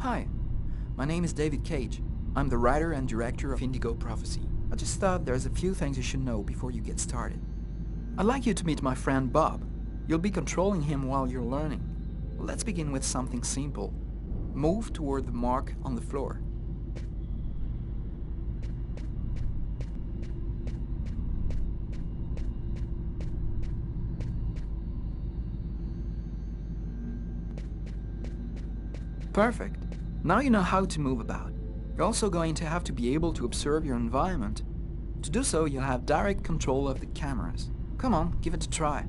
Hi, my name is David Cage. I'm the writer and director of Indigo Prophecy. I just thought there's a few things you should know before you get started. I'd like you to meet my friend Bob. You'll be controlling him while you're learning. Let's begin with something simple. Move toward the mark on the floor. Perfect. Now you know how to move about. You're also going to have to be able to observe your environment. To do so, you'll have direct control of the cameras. Come on, give it a try.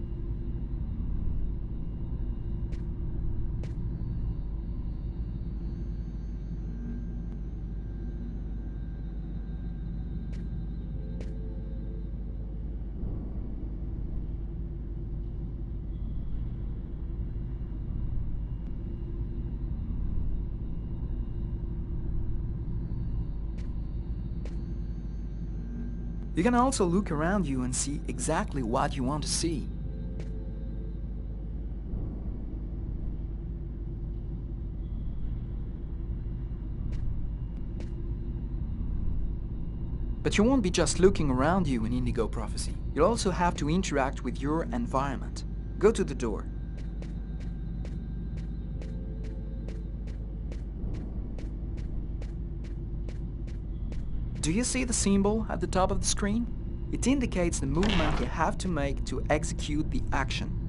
You can also look around you and see exactly what you want to see. But you won't be just looking around you in Indigo Prophecy. You'll also have to interact with your environment. Go to the door. Do you see the symbol at the top of the screen? It indicates the movement you have to make to execute the action.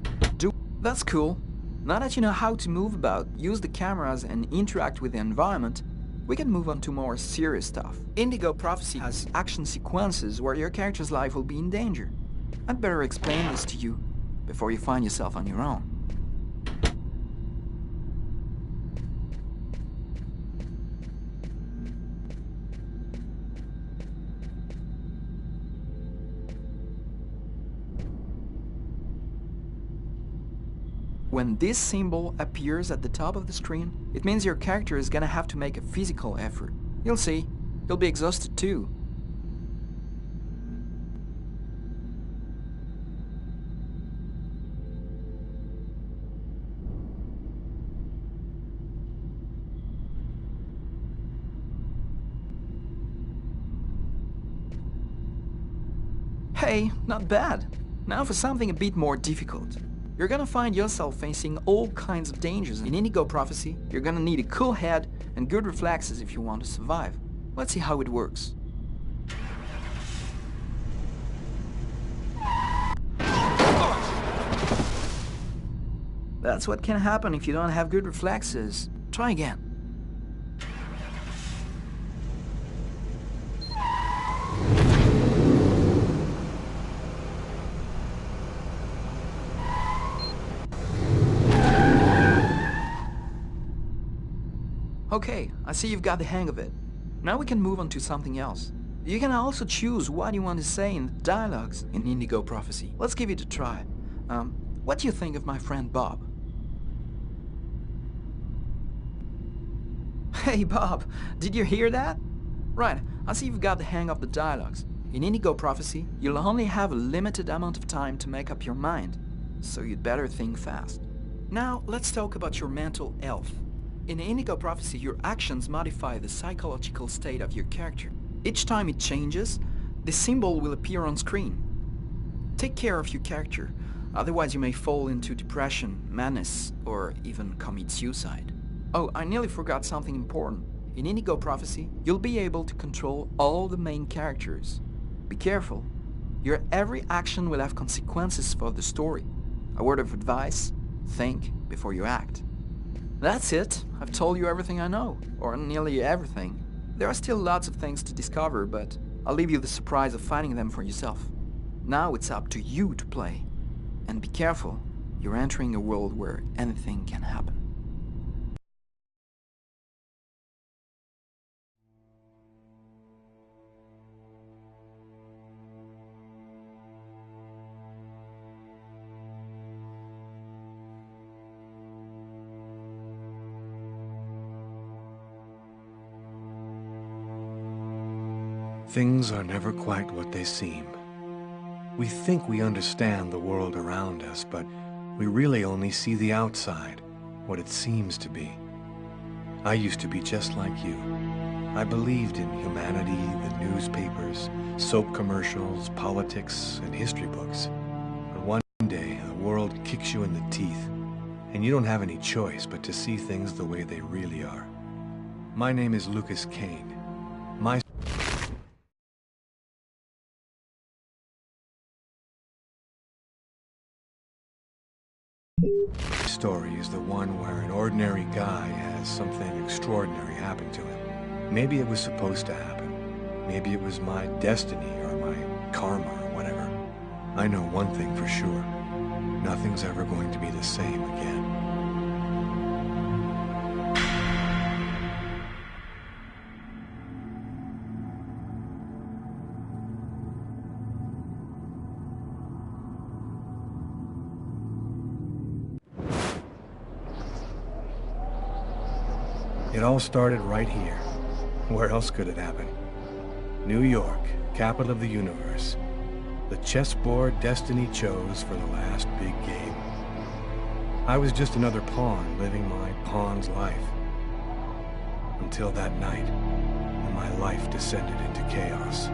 That's cool. Now that you know how to move about, use the cameras and interact with the environment, we can move on to more serious stuff. Indigo Prophecy has action sequences where your character's life will be in danger. I'd better explain this to you before you find yourself on your own. When this symbol appears at the top of the screen, it means your character is gonna have to make a physical effort. You'll see, you'll be exhausted too. Hey, not bad. Now for something a bit more difficult. You're gonna find yourself facing all kinds of dangers. In Indigo Prophecy, you're gonna need a cool head and good reflexes if you want to survive. Let's see how it works. That's what can happen if you don't have good reflexes. Try again. Okay, I see you've got the hang of it. Now we can move on to something else. You can also choose what you want to say in the dialogues in Indigo Prophecy. Let's give it a try. What do you think of my friend Bob? Hey Bob, did you hear that? Right, I see you've got the hang of the dialogues. In Indigo Prophecy, you'll only have a limited amount of time to make up your mind, so you'd better think fast. Now, let's talk about your mental health. In Indigo Prophecy, your actions modify the psychological state of your character. Each time it changes, the symbol will appear on screen. Take care of your character, otherwise you may fall into depression, madness, or even commit suicide. Oh, I nearly forgot something important. In Indigo Prophecy, you'll be able to control all the main characters. Be careful. Your every action will have consequences for the story. A word of advice, think before you act. That's it. I've told you everything I know, or nearly everything. There are still lots of things to discover, but I'll leave you the surprise of finding them for yourself. Now it's up to you to play. And be careful, you're entering a world where anything can happen. Things are never quite what they seem. We think we understand the world around us, but we really only see the outside, what it seems to be. I used to be just like you. I believed in humanity, the newspapers, soap commercials, politics, and history books. But one day, the world kicks you in the teeth, and you don't have any choice but to see things the way they really are. My name is Lucas Kane. My story is the one where an ordinary guy has something extraordinary happen to him. Maybe it was supposed to happen. Maybe it was my destiny or my karma or whatever. I know one thing for sure. Nothing's ever going to be the same again. It all started right here. Where else could it happen? New York, capital of the universe. The chessboard destiny chose for the last big game. I was just another pawn living my pawn's life. Until that night, when my life descended into chaos.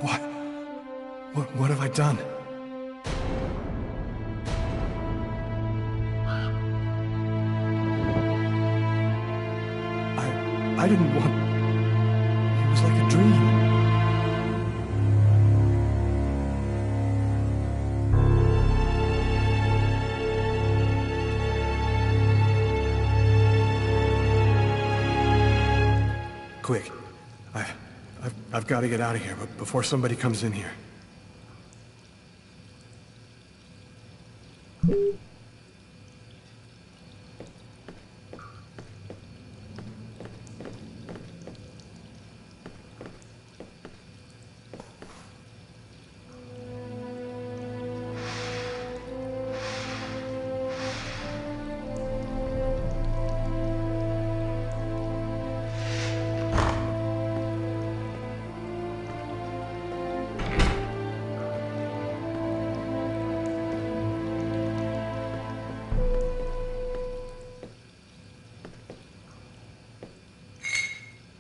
What? What have I done? I didn't want... It was like a dream. Quick. I've got to get out of here, but before somebody comes in here.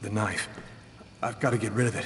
The knife. I've got to get rid of it.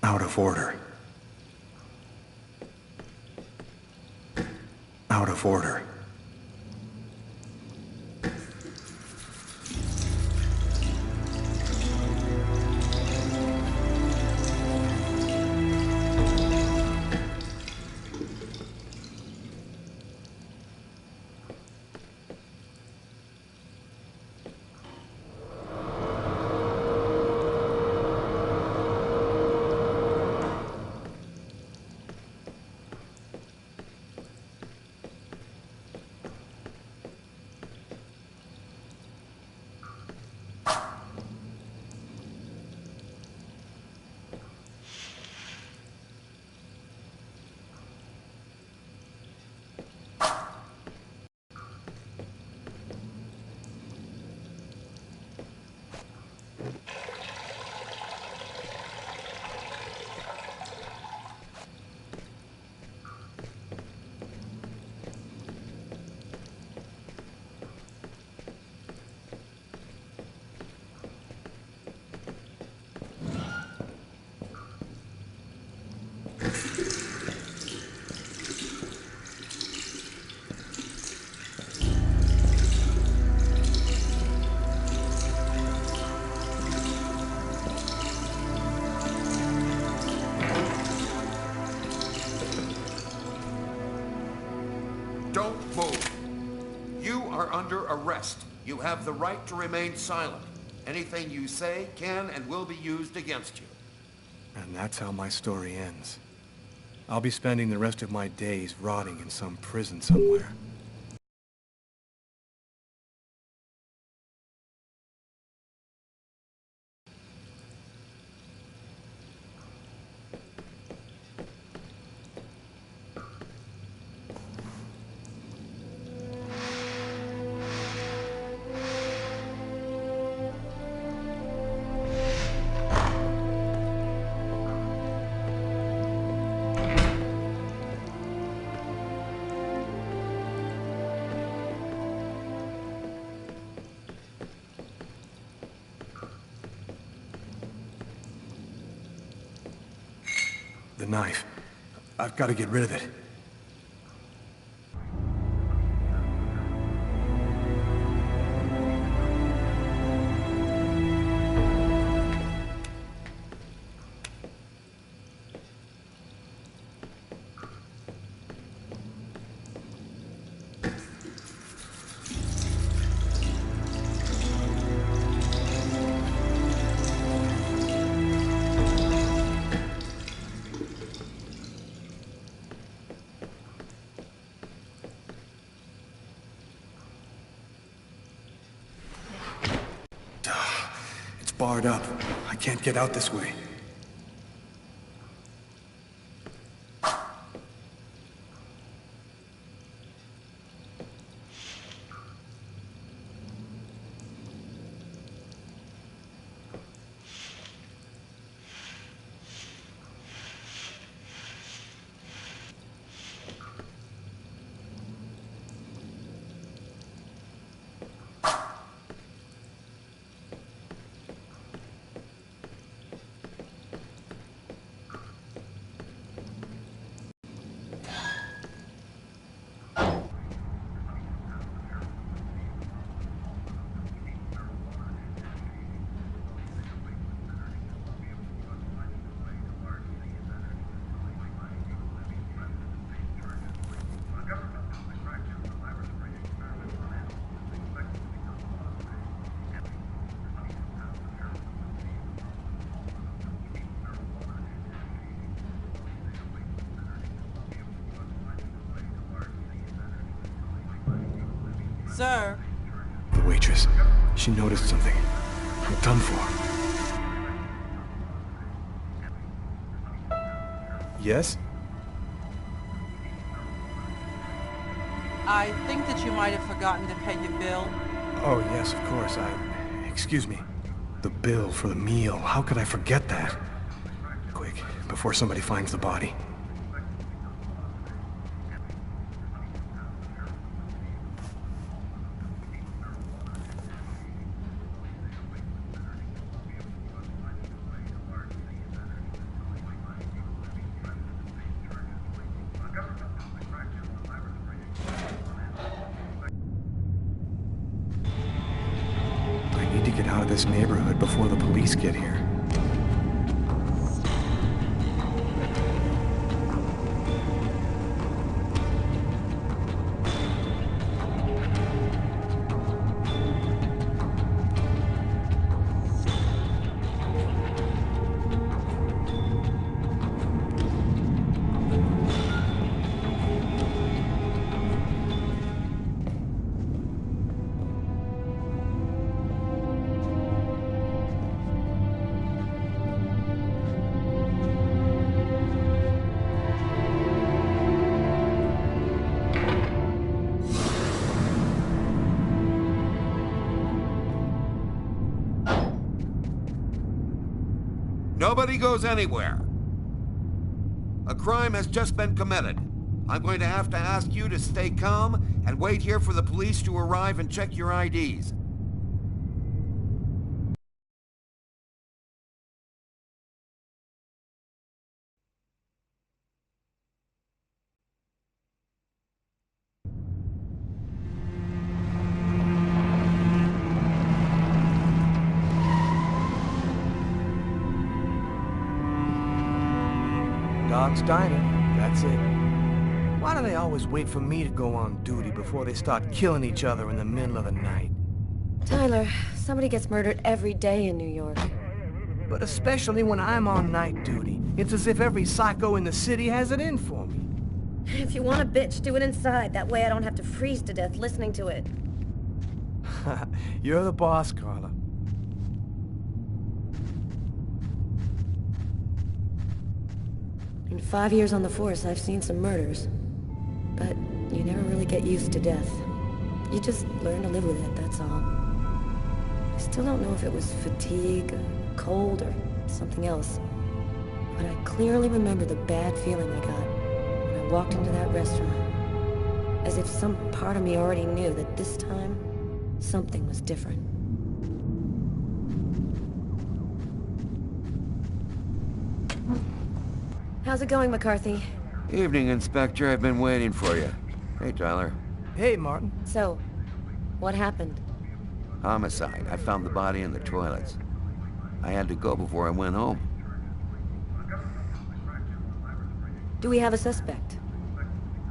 Out of order. Out of order. Don't move. You are under arrest. You have the right to remain silent. Anything you say can and will be used against you. And that's how my story ends. I'll be spending the rest of my days rotting in some prison somewhere. The knife. I've got to get rid of it. barred up. I can't get out this way. Sir? The waitress. She noticed something. I'm done for. Yes? I think that you might have forgotten to pay your bill. Oh, yes, of course. Excuse me. The bill for the meal. How could I forget that? Quick, before somebody finds the body. I need to get out of this neighborhood before the police get here. Nobody goes anywhere. A crime has just been committed. I'm going to have to ask you to stay calm and wait here for the police to arrive and check your IDs. Dog's Diner, that's it. Why do they always wait for me to go on duty before they start killing each other in the middle of the night? Tyler, somebody gets murdered every day in New York. But especially when I'm on night duty. It's as if every psycho in the city has it in for me. If you want a bitch, do it inside. That way I don't have to freeze to death listening to it. You're the boss, Carla. In 5 years on the force, I've seen some murders. But you never really get used to death. You just learn to live with it, that's all. I still don't know if it was fatigue, or cold, or something else. But I clearly remember the bad feeling I got when I walked into that restaurant. As if some part of me already knew that this time, something was different. How's it going, McCarthy? Evening, Inspector. I've been waiting for you. Hey, Tyler. Hey, Martin. So, what happened? Homicide. I found the body in the toilets. I had to go before I went home. Do we have a suspect?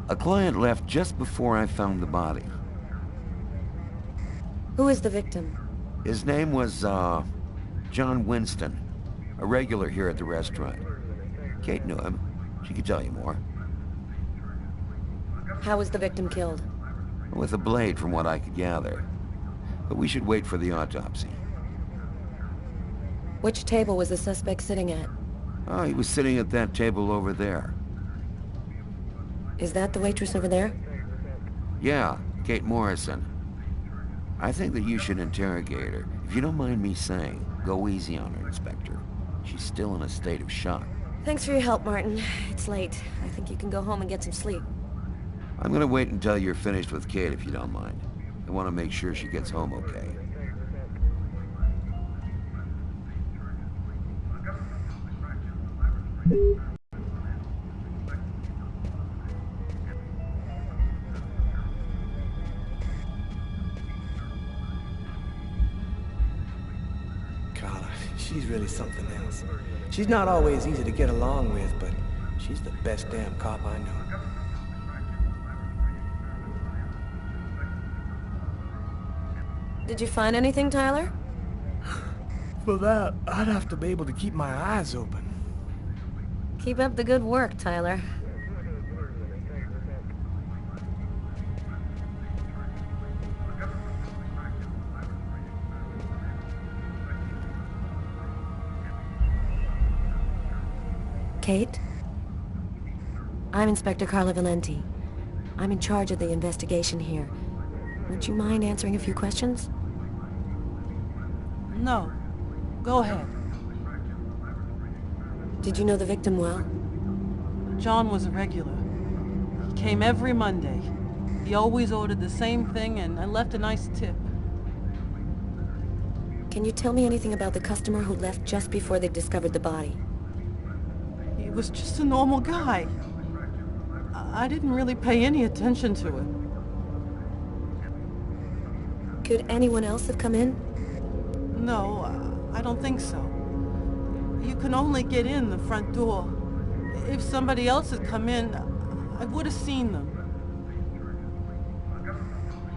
A client left just before I found the body. Who is the victim? His name was, John Winston. A regular here at the restaurant. Kate knew him. She could tell you more. How was the victim killed? With a blade, from what I could gather. But we should wait for the autopsy. Which table was the suspect sitting at? Oh, he was sitting at that table over there. Is that the waitress over there? Yeah, Kate Morrison. I think that you should interrogate her. If you don't mind me saying, go easy on her, Inspector. She's still in a state of shock. Thanks for your help, Martin. It's late. I think you can go home and get some sleep. I'm gonna wait until you're finished with Kate, if you don't mind. I want to make sure she gets home okay. Carla, she's really something else. She's not always easy to get along with, but she's the best damn cop I know. Did you find anything, Tyler? For that, I'd have to be able to keep my eyes open. Keep up the good work, Tyler. Kate? I'm Inspector Carla Valenti. I'm in charge of the investigation here. Would you mind answering a few questions? No. Go ahead. Did you know the victim well? John was a regular. He came every Monday. He always ordered the same thing and left a nice tip. Can you tell me anything about the customer who left just before they discovered the body? He was just a normal guy. I didn't really pay any attention to it. Could anyone else have come in? No, I don't think so. You can only get in the front door. If somebody else had come in, I would have seen them.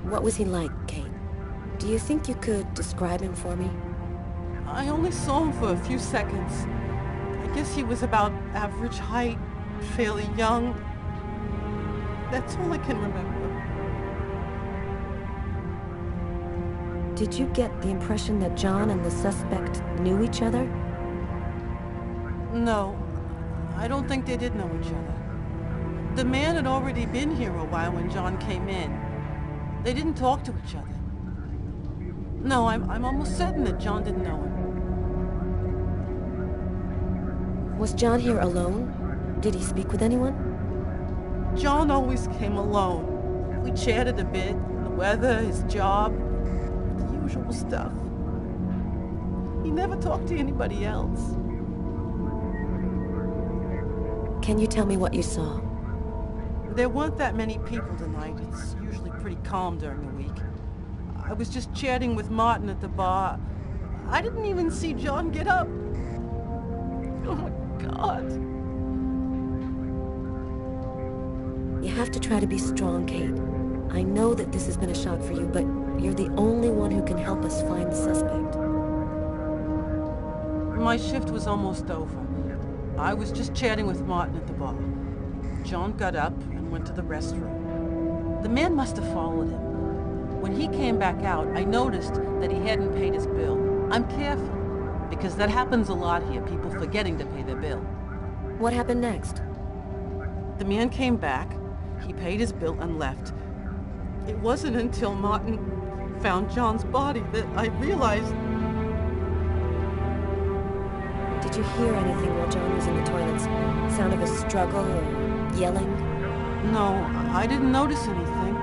What was he like, Kate? Do you think you could describe him for me? I only saw him for a few seconds. I guess he was about average height, fairly young. That's all I can remember. Did you get the impression that John and the suspect knew each other? No, I don't think they did know each other. The man had already been here a while when John came in. They didn't talk to each other. No, I'm almost certain that John didn't know him. Was John here alone? Did he speak with anyone? John always came alone. We chatted a bit, the weather, his job, the usual stuff. He never talked to anybody else. Can you tell me what you saw? There weren't that many people tonight. It's usually pretty calm during the week. I was just chatting with Martin at the bar. I didn't even see John get up. Oh my God. You have to try to be strong, Kate. I know that this has been a shock for you, but you're the only one who can help us find the suspect. My shift was almost over. I was just chatting with Martin at the bar. John got up and went to the restroom. The man must have followed him. When he came back out, I noticed that he hadn't paid his bill. I'm careful, because that happens a lot here, people forgetting to pay their bill. What happened next? The man came back, he paid his bill and left. It wasn't until Martin found John's body that I realized... Did you hear anything while John was in the toilets? Sound of a struggle or yelling? No, I didn't notice anything.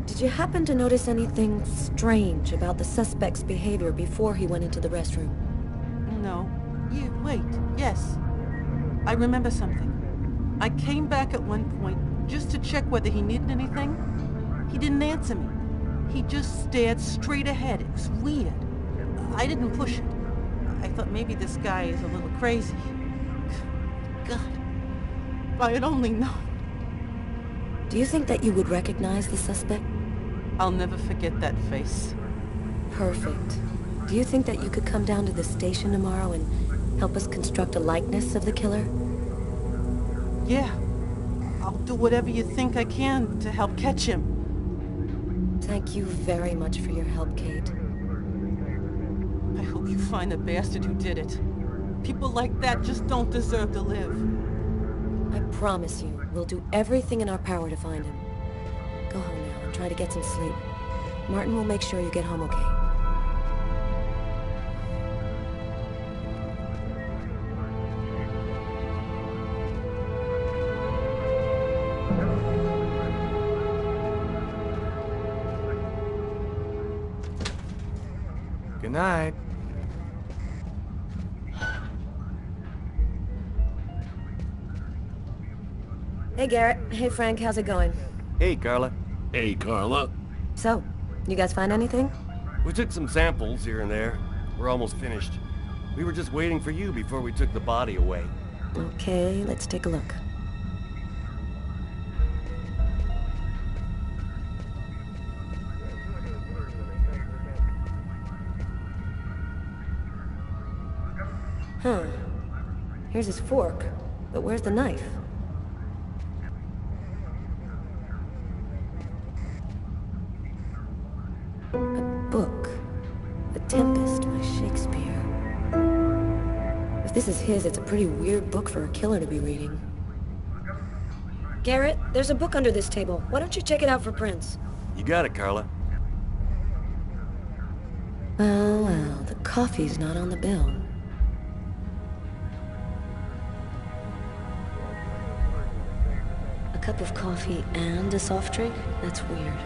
Did you happen to notice anything strange about the suspect's behavior before he went into the restroom? No. Wait, yes. I remember something. I came back at one point just to check whether he needed anything. He didn't answer me. He just stared straight ahead. It was weird. I didn't push it. I thought maybe this guy is a little crazy. God, if I had only known. Do you think that you would recognize the suspect? I'll never forget that face. Perfect. Do you think that you could come down to the station tomorrow and help us construct a likeness of the killer? Yeah. I'll do whatever you think I can to help catch him. Thank you very much for your help, Kate. I hope you find the bastard who did it. People like that just don't deserve to live. I promise you, we'll do everything in our power to find him. Go home now and try to get some sleep. Martin will make sure you get home okay. Good night. Hey, Garrett. Hey, Frank. How's it going? Hey, Carla. Hey, Carla. So, you guys find anything? We took some samples here and there. We're almost finished. We were just waiting for you before we took the body away. Okay, let's take a look. Huh. Here's his fork, but where's the knife? A book. The Tempest by Shakespeare. If this is his, it's a pretty weird book for a killer to be reading. Garrett, there's a book under this table. Why don't you check it out for prints? You got it, Carla. Well, the coffee's not on the bill. A cup of coffee and a soft drink? That's weird.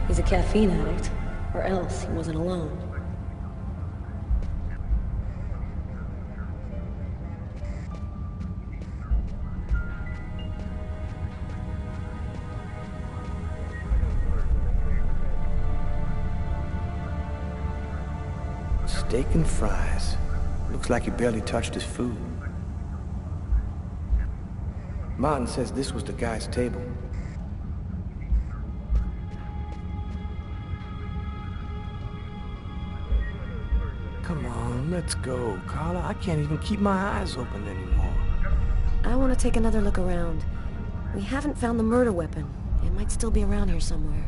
He's a caffeine addict, or else he wasn't alone. Steak and fries. Looks like he barely touched his food. Martin says this was the guy's table. Come on, let's go, Carla. I can't even keep my eyes open anymore. I want to take another look around. We haven't found the murder weapon. It might still be around here somewhere.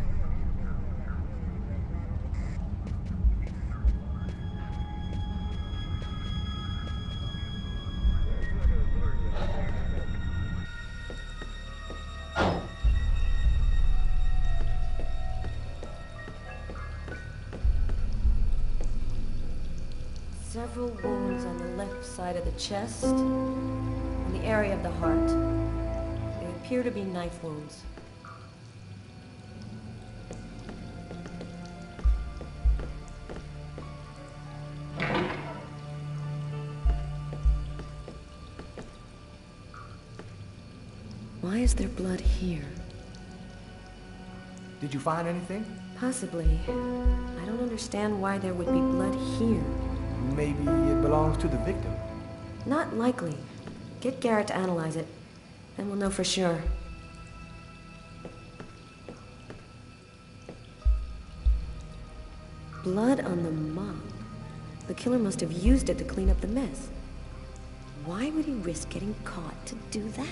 Several wounds on the left side of the chest, and the area of the heart. They appear to be knife wounds. Why is there blood here? Did you find anything? Possibly. I don't understand why there would be blood here. Maybe it belongs to the victim. Not likely. Get Garrett to analyze it, then we'll know for sure. Blood on the mop. The killer must have used it to clean up the mess. Why would he risk getting caught to do that?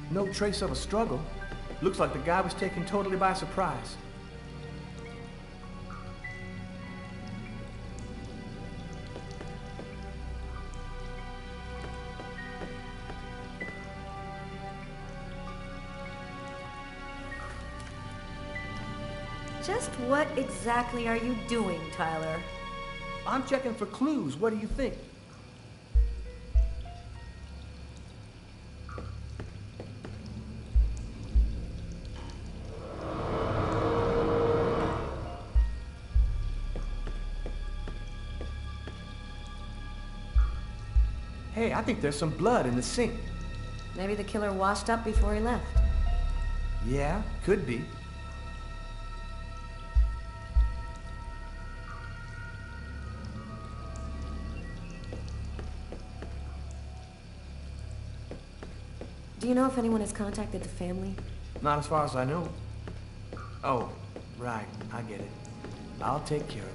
No trace of a struggle. Looks like the guy was taken totally by surprise. Just what exactly are you doing, Tyler? I'm checking for clues. What do you think? Hey, I think there's some blood in the sink. Maybe the killer washed up before he left. Yeah, could be. Do you know if anyone has contacted the family? Not as far as I know. Oh, right, I get it. I'll take care of it.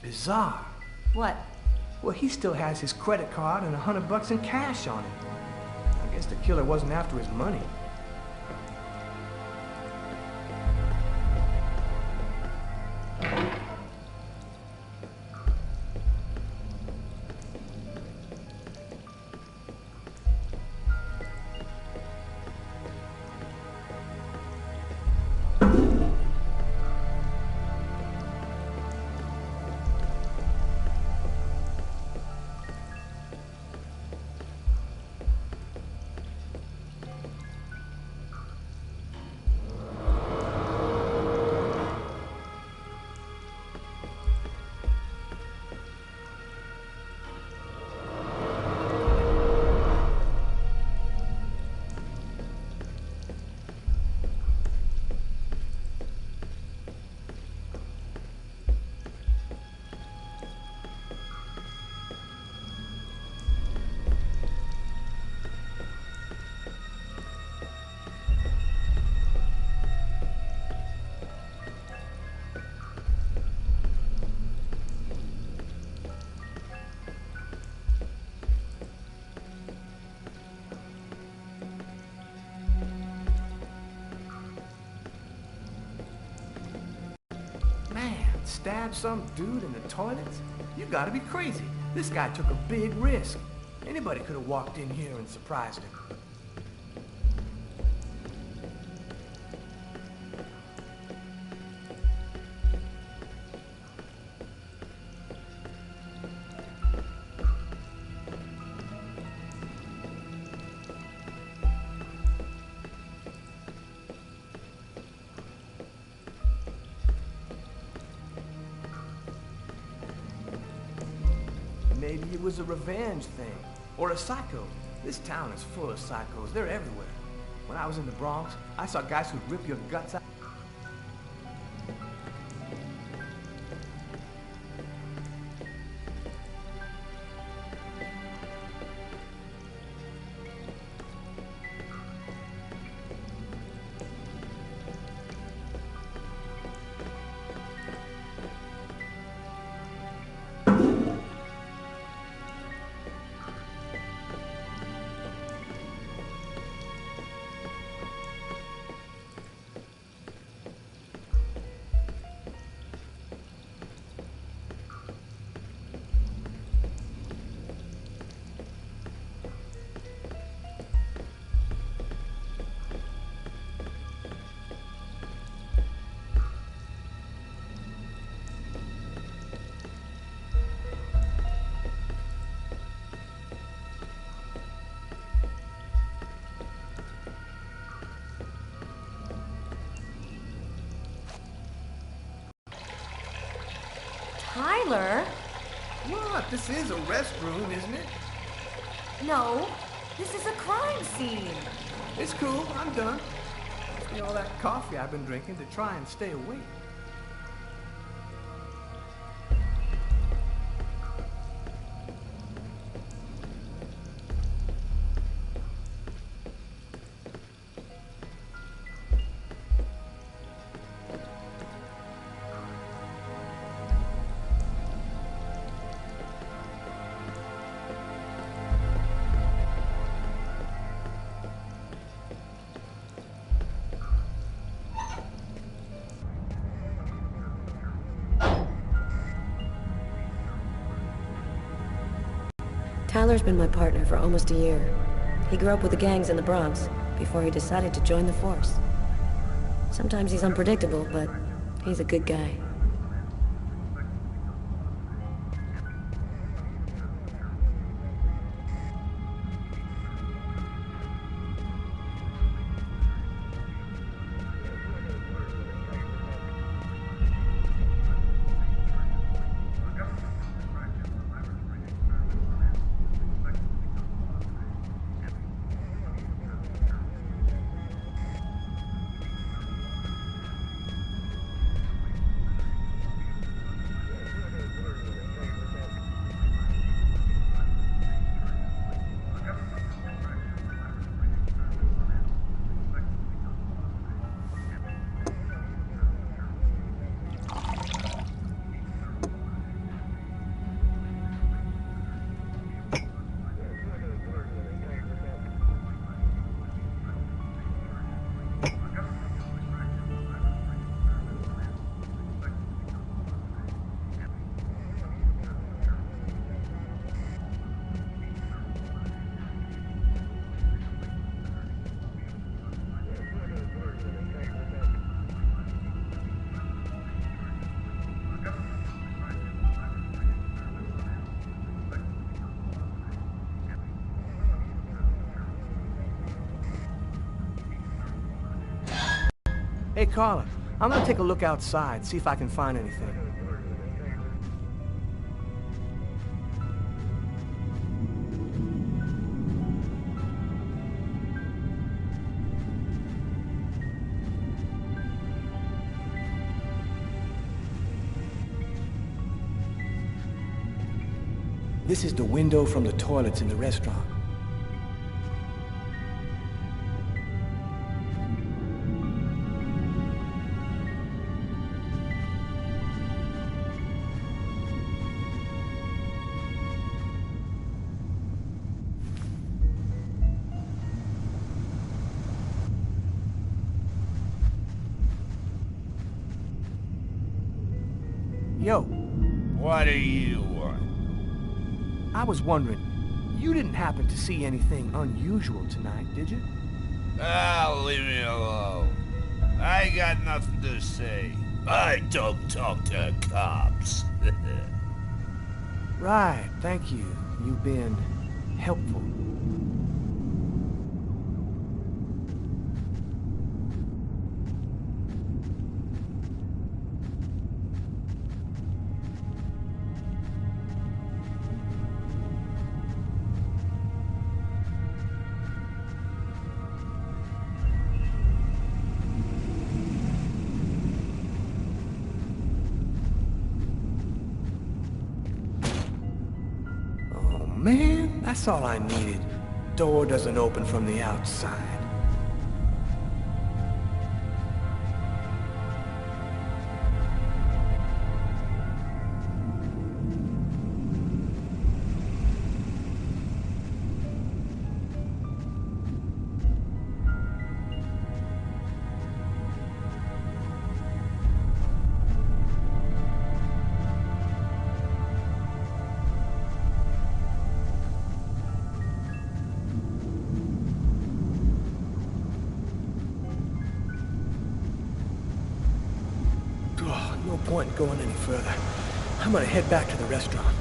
bizarre. What? Well, he still has his credit card and $100 in cash on him. I guess the killer wasn't after his money. Stab some dude in the toilets? You gotta be crazy. This guy took a big risk. Anybody could have walked in here and surprised him. Maybe it was a revenge thing, or a psycho. This town is full of psychos. They're everywhere. When I was in the Bronx, I saw guys who'd rip your guts out. Tyler? What? This is a restroom, isn't it? No, this is a crime scene. It's cool. I'm done. Must be all that coffee I've been drinking to try and stay awake. Tyler's been my partner for almost a year. He grew up with the gangs in the Bronx before he decided to join the force. Sometimes he's unpredictable, but he's a good guy. Hey, Carla, I'm gonna take a look outside, see if I can find anything. This is the window from the toilets in the restaurant. Yo, What do you want? I was wondering, you didn't happen to see anything unusual tonight, did you? Ah, leave me alone. I got nothing to say. I don't talk to cops. Right, thank you. You've been helpful. Man, that's all I needed. Door doesn't open from the outside. Oh, no point in going any further. I'm gonna head back to the restaurant.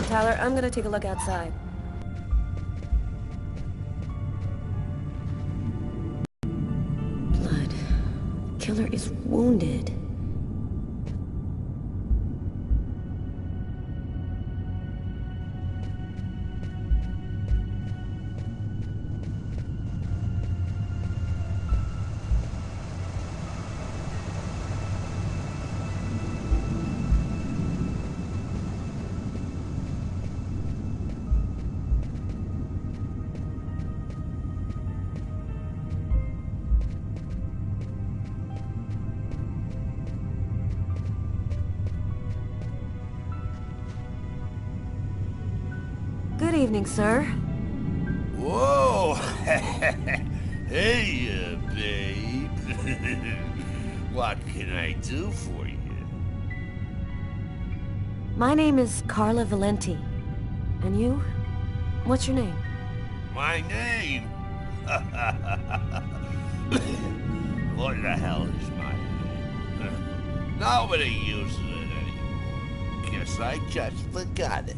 Tyler, I'm gonna take a look outside. Blood. Killer is wounded. Good evening, sir. Whoa! Hey, babe. What can I do for you? My name is Carla Valenti. And you? What's your name? My name? What the hell is my name? Nobody uses it anymore. Guess I just forgot it.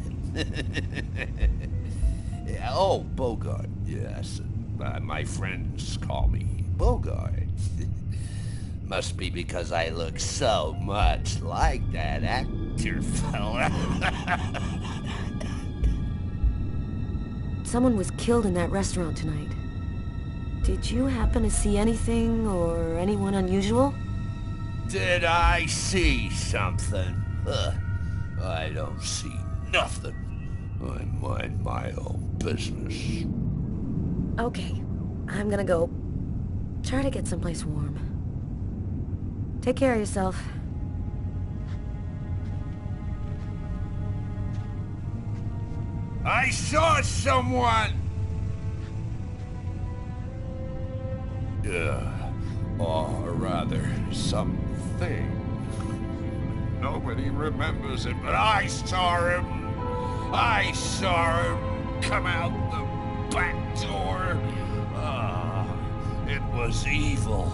Oh, Bogart, yes. My friends call me Bogart. Must be because I look so much like that actor fella. Someone was killed in that restaurant tonight. Did you happen to see anything or anyone unusual? Did I see something? I don't see nothing. I mind my own business. Okay, I'm gonna go try to get someplace warm. Take care of yourself. I saw someone! Or rather, something. Nobody remembers it, but I saw him! I saw him come out the back door! It was evil.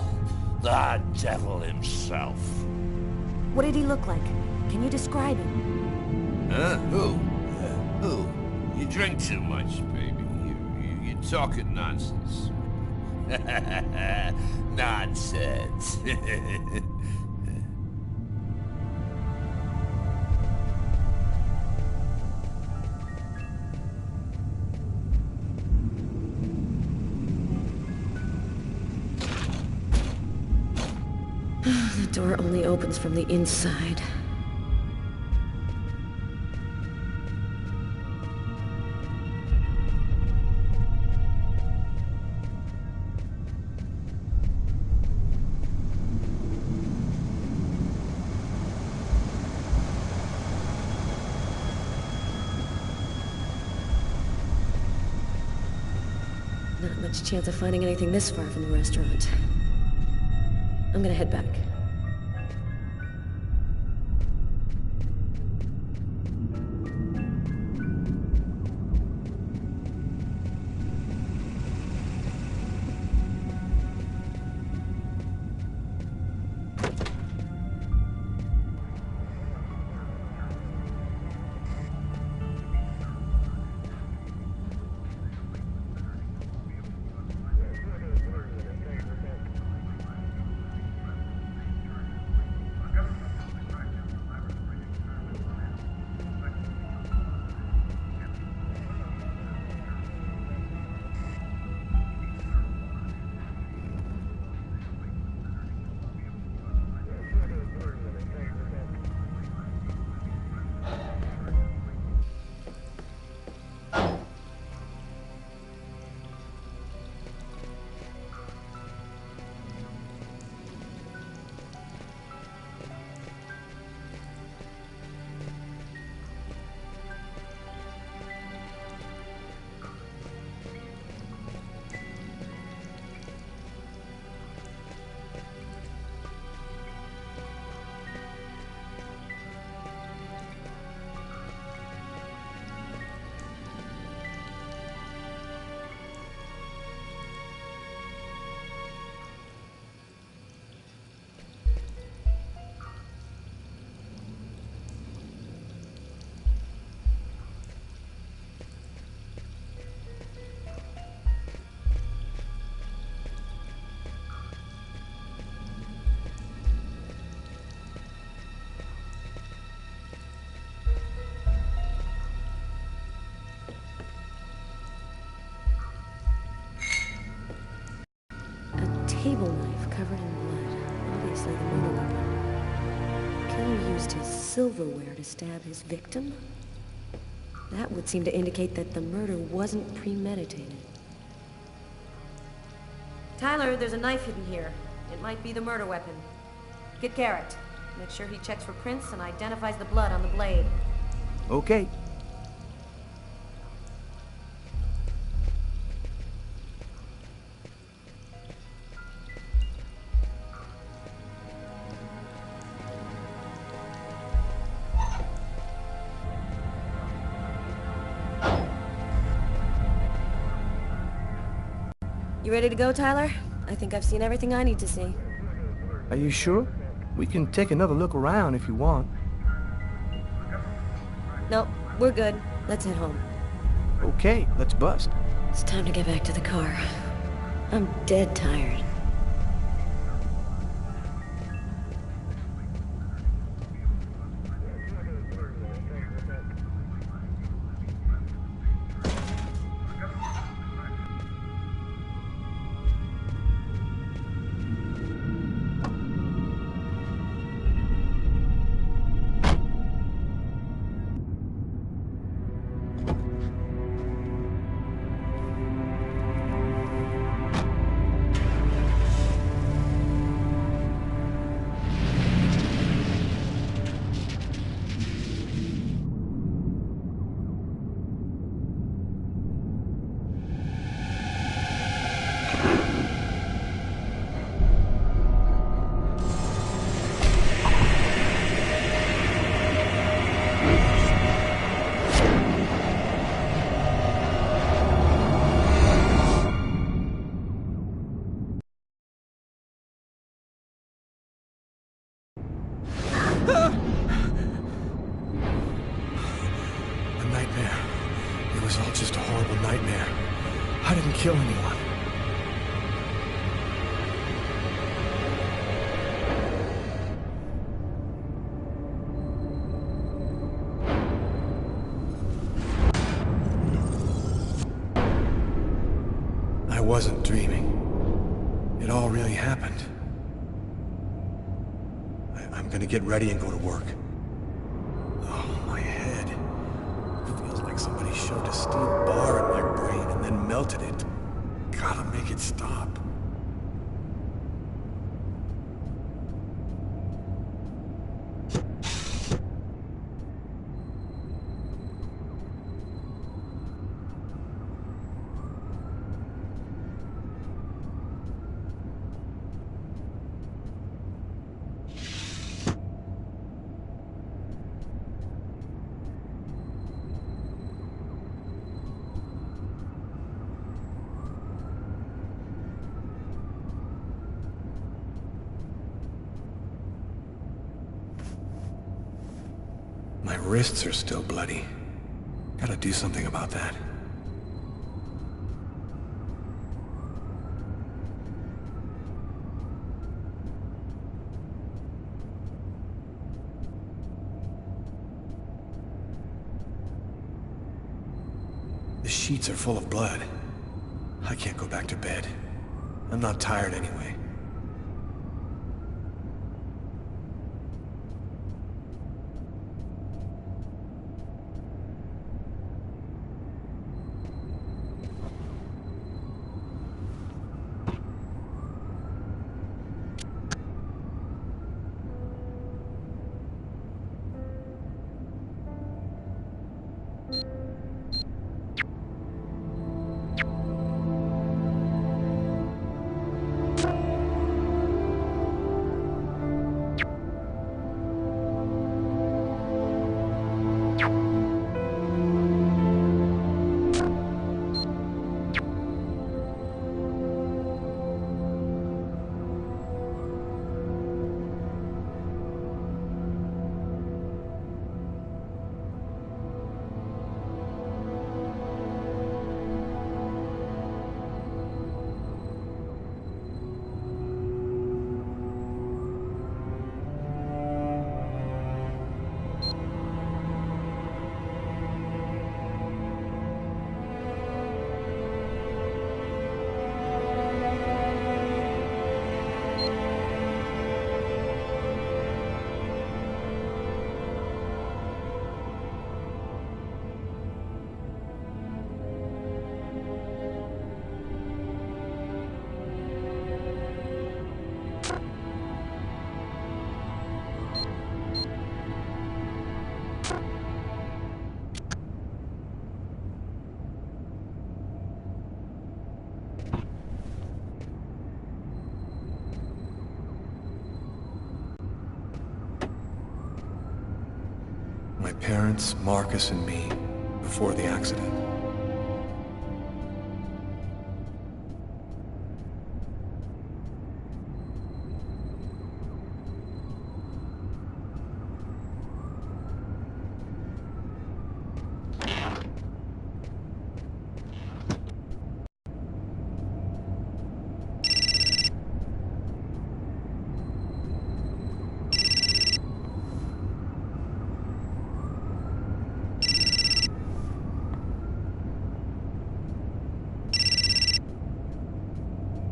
The devil himself. What did he look like? Can you describe him? Huh? Who? You drink too much, baby. You're talking nonsense. Nonsense. The door only opens from the inside. Not much chance of finding anything this far from the restaurant. I'm gonna head back. Table knife covered in blood. Obviously the murder weapon. The killer used his silverware to stab his victim? That would seem to indicate that the murder wasn't premeditated. Tyler, there's a knife hidden here. It might be the murder weapon. Get Garrett. Make sure he checks for prints and identifies the blood on the blade. Okay. You ready to go, Tyler? I think I've seen everything I need to see. Are you sure? We can take another look around if you want. Nope, we're good. Let's head home. Okay, let's bust. It's time to get back to the car. I'm dead tired. I didn't kill anyone. I wasn't dreaming. It all really happened. I'm gonna get ready and go to work. Oh, my head. Feels like somebody shoved a steel bar in my brain and then melted it. Gotta make it stop. My wrists are still bloody. Gotta do something about that. The sheets are full of blood. I can't go back to bed. I'm not tired anyway. My parents, Marcus, and me, before the accident.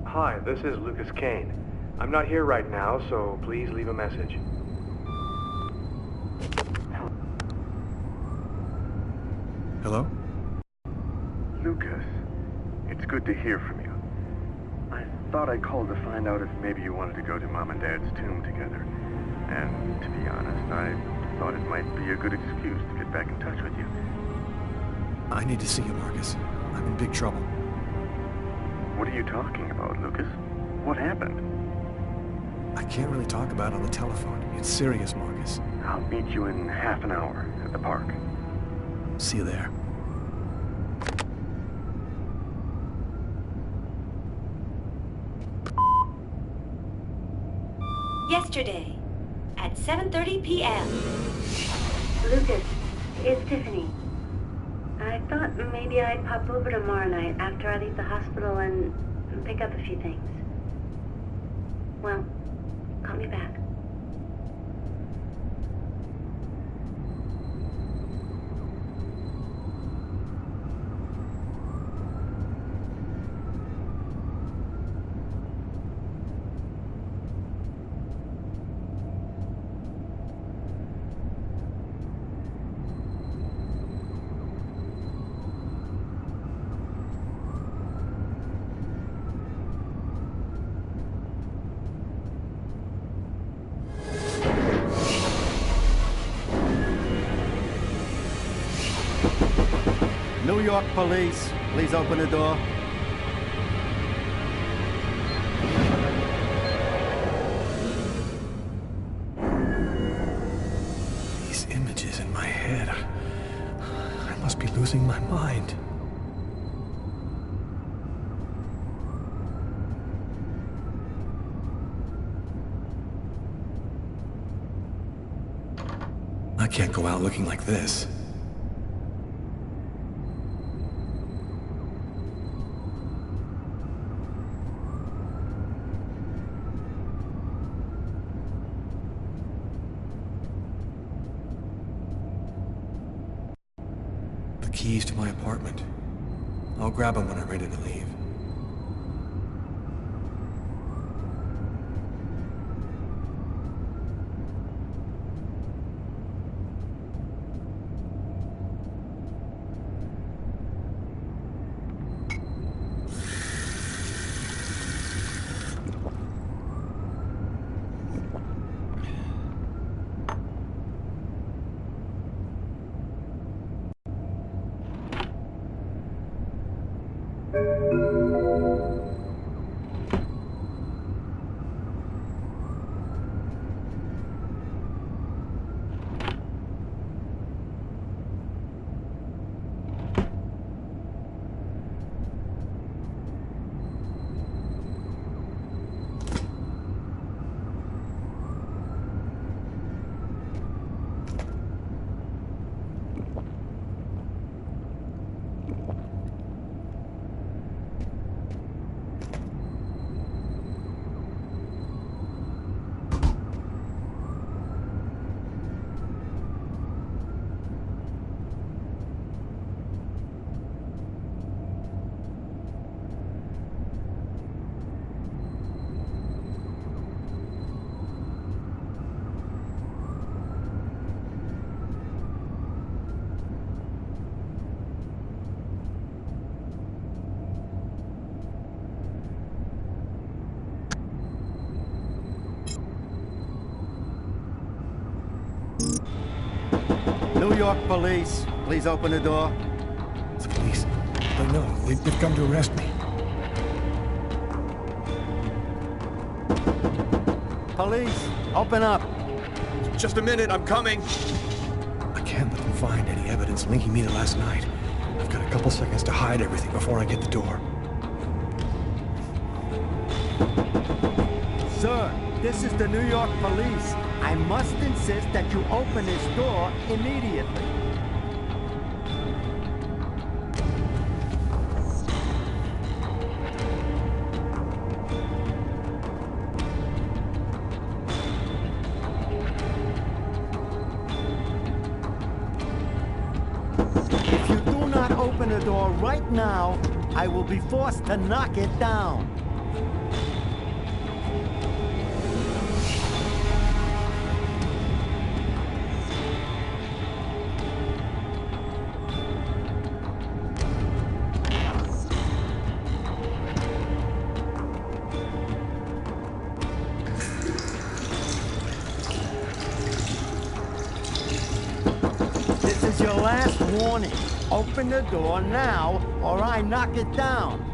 Hi, this is Lucas Kane. I'm not here right now, so please leave a message. Hello? Lucas, it's good to hear from you. I thought I called to find out if maybe you wanted to go to Mom and Dad's tomb together. And to be honest, I thought it might be a good excuse to get back in touch with you. I need to see you, Marcus. I'm in big trouble. What are you talking about, Lucas? What happened? I can't really talk about it on the telephone. It's serious, Marcus. I'll meet you in half an hour at the park. See you there. Yesterday, at 7:30 p.m. Lucas, it's Tiffany. I thought maybe I'd pop over tomorrow night after I leave the hospital and pick up a few things. Well, call me back. New York police, please open the door. These images in my head. I must be losing my mind. I can't go out looking like this. Keys to my apartment. I'll grab them when I'm ready to leave. New York police, please open the door. The police. They know. They've come to arrest me. Police, open up. Just a minute, I'm coming. I can't let them find any evidence linking me to last night. I've got a couple seconds to hide everything before I get the door. Sir, this is the New York police. I must insist that you open this door immediately. If you do not open the door right now, I will be forced to knock it down. This is your last warning. Open the door now, or I knock it down.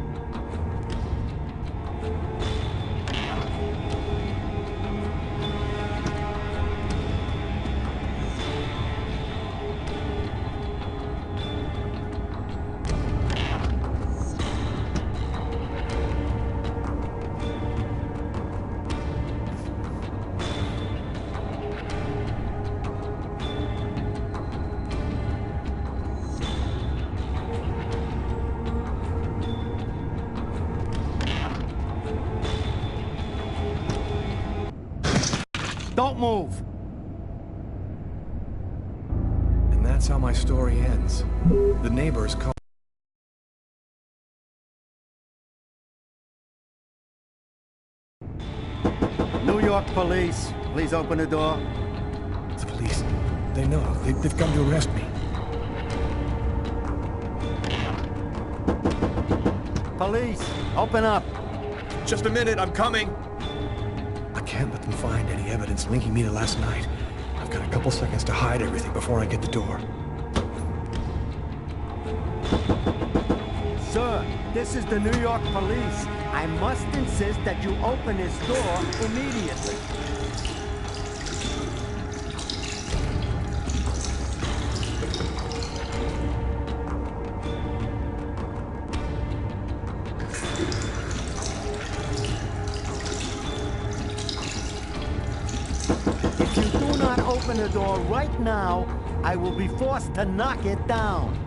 Don't move! And that's how my story ends. The neighbors call... New York police, please open the door. The police. They know. They've come to arrest me. Police, open up. Just a minute, I'm coming. I can't let them find any evidence linking me to last night. I've got a couple seconds to hide everything before I get the door. Sir, this is the New York police. I must insist that you open this door immediately. If you do not open the door right now, I will be forced to knock it down.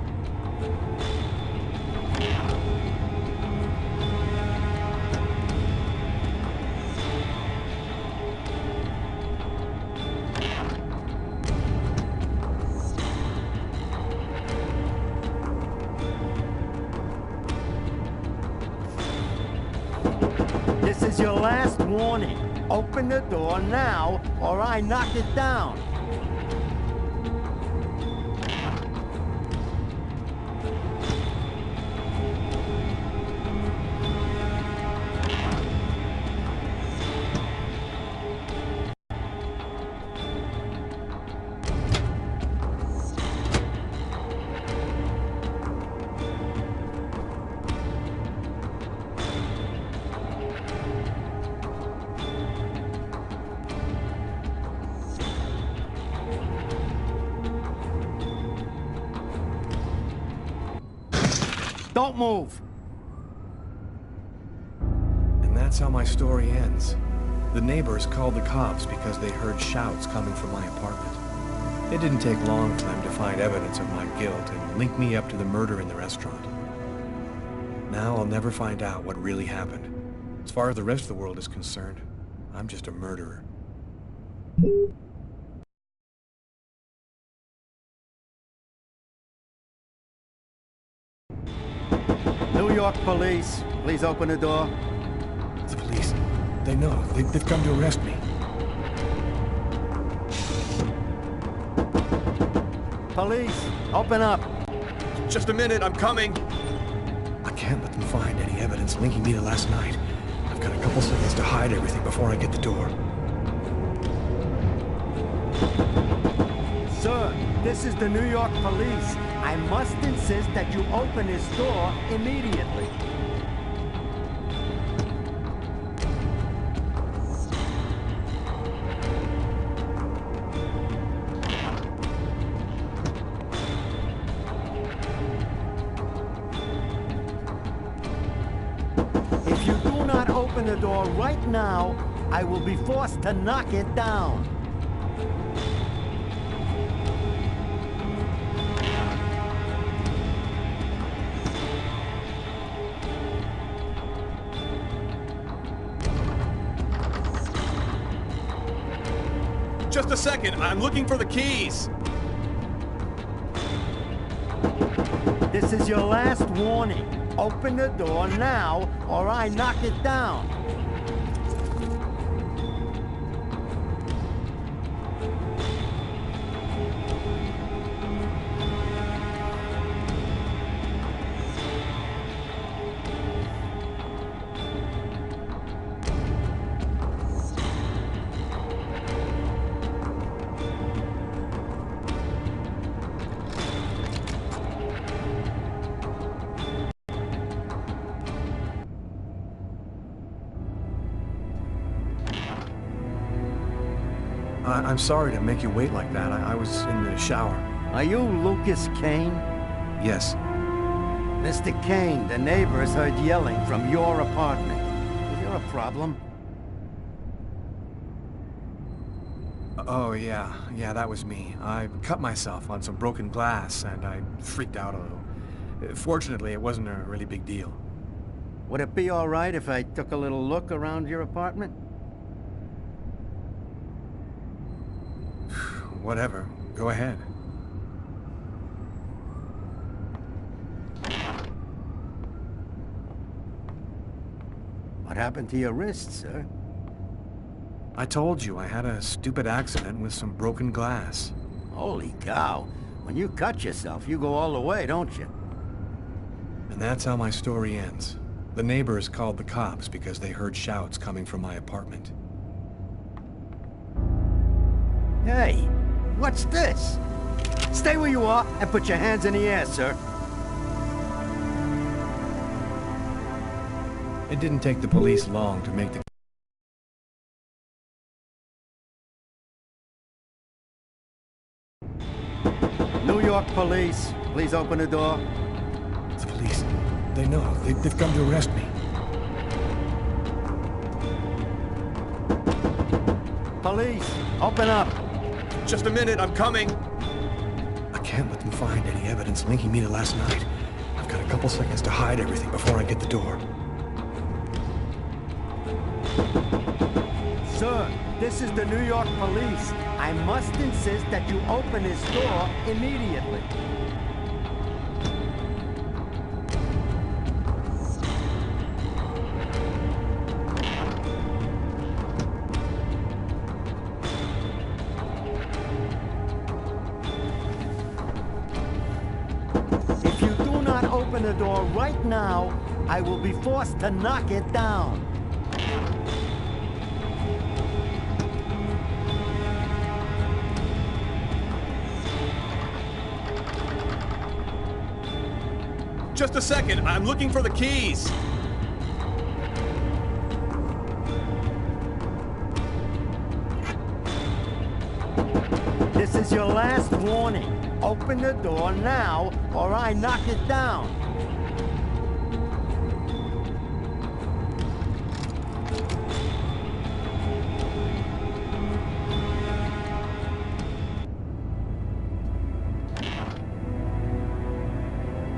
This is your last warning. Open the door now, or I knock it down. Don't move! And that's how my story ends. The neighbors called the cops because they heard shouts coming from my apartment. It didn't take long for them to find evidence of my guilt and link me up to the murder in the restaurant. Now I'll never find out what really happened. As far as the rest of the world is concerned, I'm just a murderer. New York police, please open the door. The police. They know. They've come to arrest me. Police, open up. Just a minute, I'm coming. I can't let them find any evidence linking me to last night. I've got a couple seconds to hide everything before I get the door. Sir, this is the New York police. I must insist that you open this door immediately. If you do not open the door right now, I will be forced to knock it down. Just a second, I'm looking for the keys. This is your last warning. Open the door now, or I knock it down. I'm sorry to make you wait like that. I was in the shower. Are you Lucas Kane? Yes. Mr. Kane, the neighbors heard yelling from your apartment. Is there a problem? Oh, yeah. Yeah, that was me. I cut myself on some broken glass, and I freaked out a little. Fortunately, it wasn't a really big deal. Would it be all right if I took a little look around your apartment? whatever. Go ahead. What happened to your wrist, sir? I told you I had a stupid accident with some broken glass. Holy cow. When you cut yourself, you go all the way, don't you? And that's how my story ends. The neighbors called the cops because they heard shouts coming from my apartment. Hey, what's this? Stay where you are and put your hands in the air, sir. It didn't take the police long to make the... New York police, please open the door. The police, they know. They've come to arrest me. Police, open up. Just a minute, I'm coming. I can't let them find any evidence linking me to last night. I've got a couple seconds to hide everything before I get the door. Sir, this is the New York police. I must insist that you open this door immediately. If you do not open the door right now, I will be forced to knock it down. Just a second, I'm looking for the keys. This is your last warning. Open the door now, or I knock it down.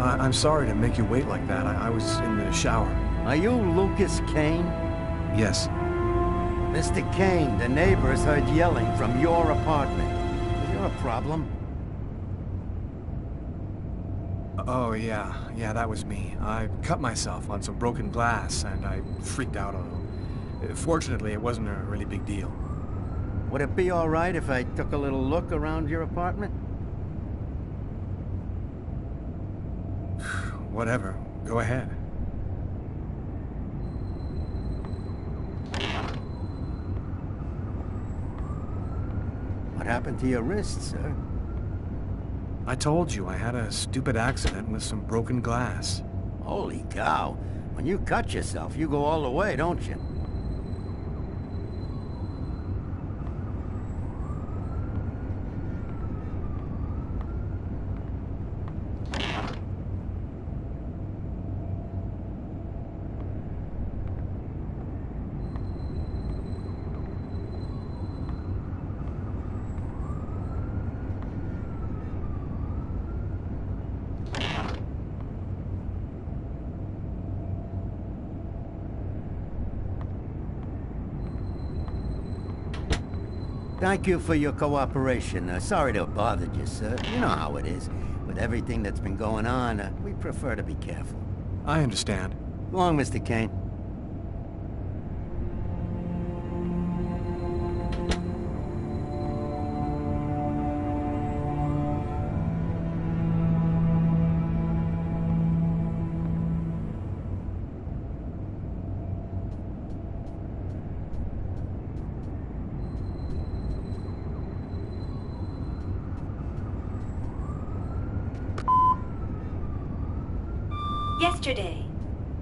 I'm sorry to make you wait like that. I was in the shower. Are you Lucas Kane? Yes. Mr. Kane, the neighbors heard yelling from your apartment. Is there a problem? Oh, yeah. Yeah, that was me. I cut myself on some broken glass, and I freaked out a little. Fortunately, it wasn't a really big deal. Would it be all right if I took a little look around your apartment? Whatever. Go ahead. What happened to your wrist, sir? I told you I had a stupid accident with some broken glass. Holy cow. When you cut yourself, you go all the way, don't you? Thank you for your cooperation. Sorry to have bothered you, sir. You know how it is. With everything that's been going on, we prefer to be careful. I understand. Go on, Mr. Kane. Yesterday,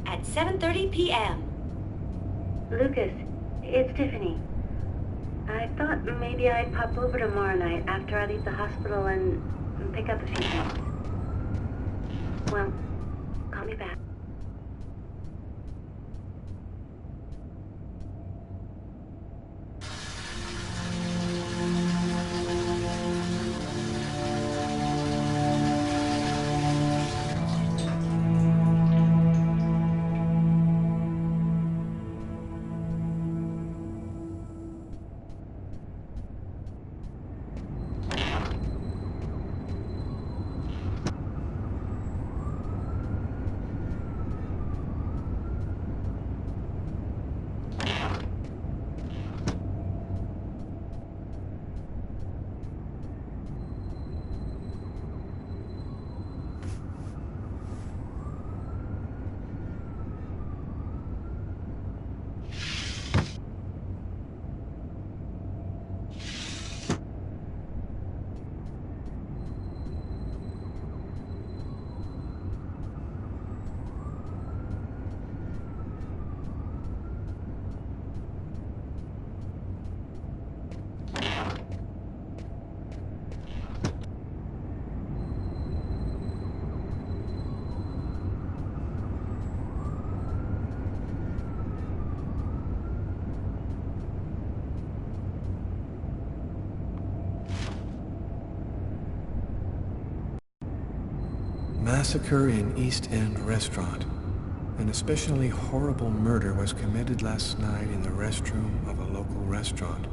at 7:30 p.m. Lucas, it's Tiffany. I thought maybe I'd pop over tomorrow night after I leave the hospital and pick up a few things. Well, call me back. Massacre in East End restaurant. An especially horrible murder was committed last night in the restroom of a local restaurant.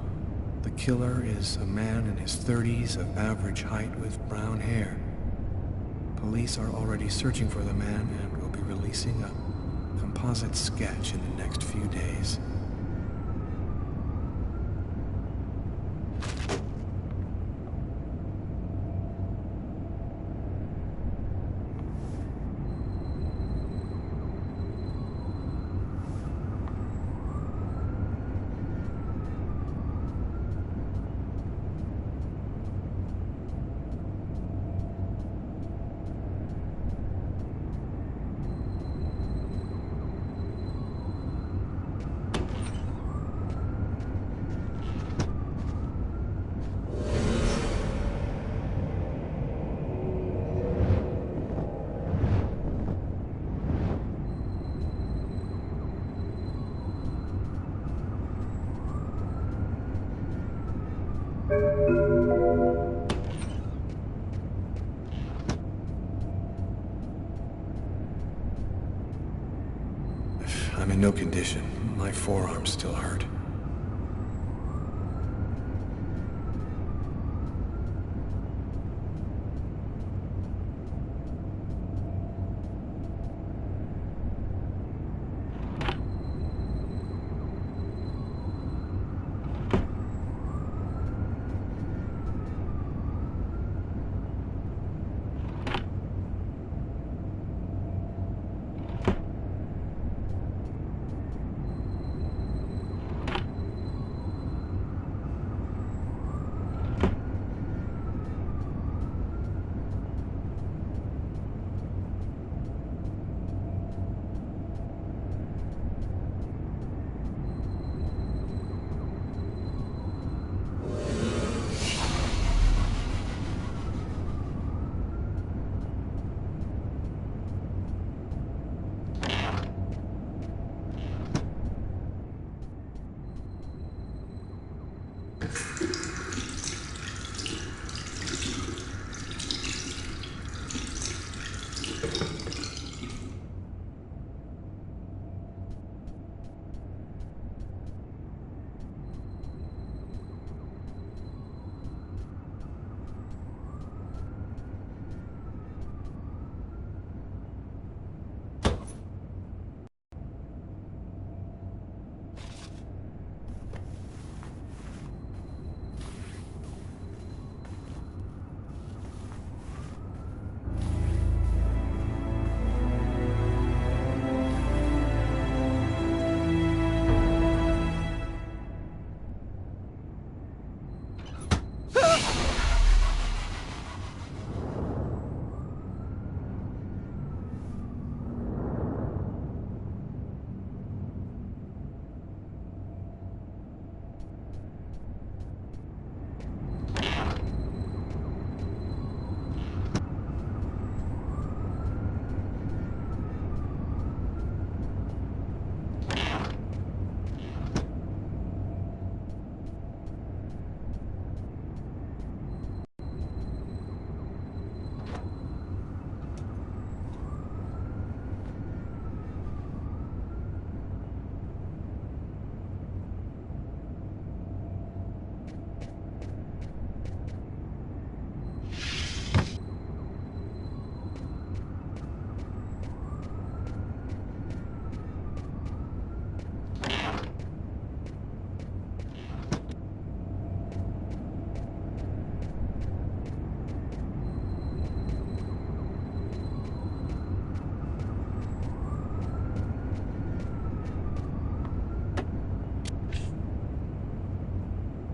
The killer is a man in his 30s of average height with brown hair. Police are already searching for the man and will be releasing a composite sketch in the next few days. I'm in no condition. My forearms still hurt.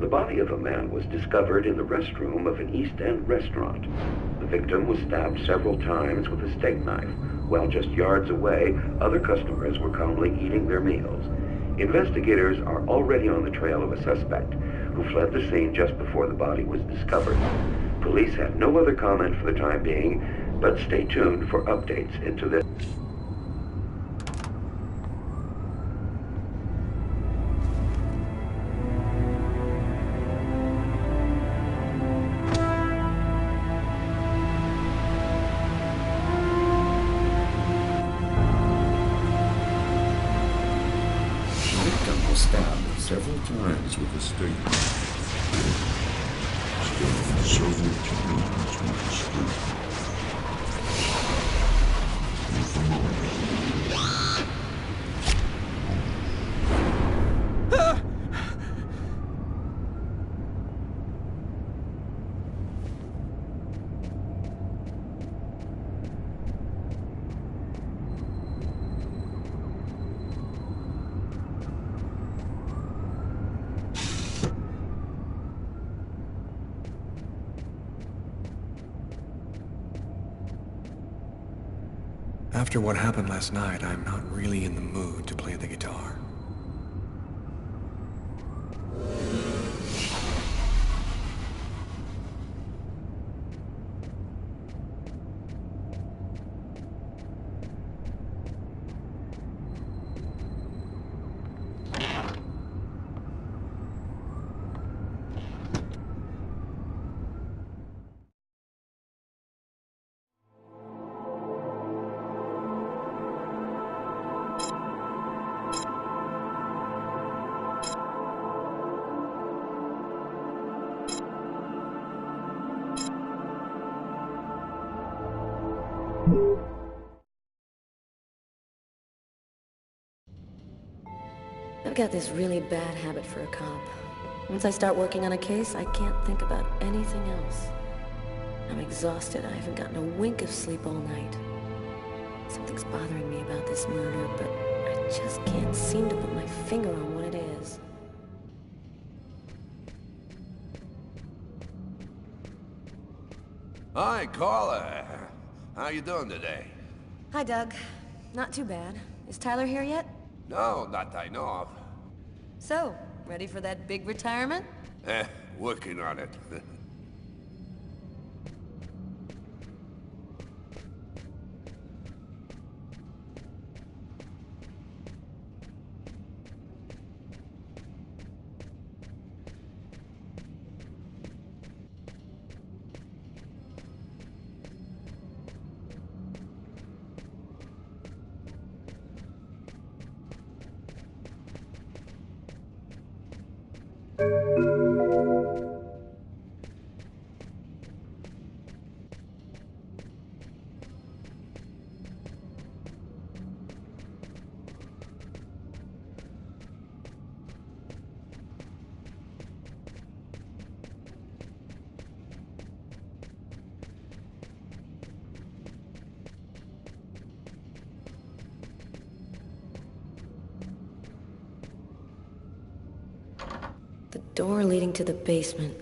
The body of a man was discovered in the restroom of an East End restaurant. The victim was stabbed several times with a steak knife, while just yards away, other customers were calmly eating their meals. Investigators are already on the trail of a suspect who fled the scene just before the body was discovered. Police have no other comment for the time being, but stay tuned for updates into this. was stabbed several times with a stake. Stabbed several times with a stake. With a knife. After what happened last night, I'm not really in the mood to play the guitar. I've got this really bad habit for a cop. Once I start working on a case, I can't think about anything else. I'm exhausted. I haven't gotten a wink of sleep all night. Something's bothering me about this murder, but I just can't seem to put my finger on what it is. Hi, Carla. How you doing today? Hi, Doug. Not too bad. Is Tyler here yet? No, not that I know of. So, ready for that big retirement? Working on it. The door leading to the basement.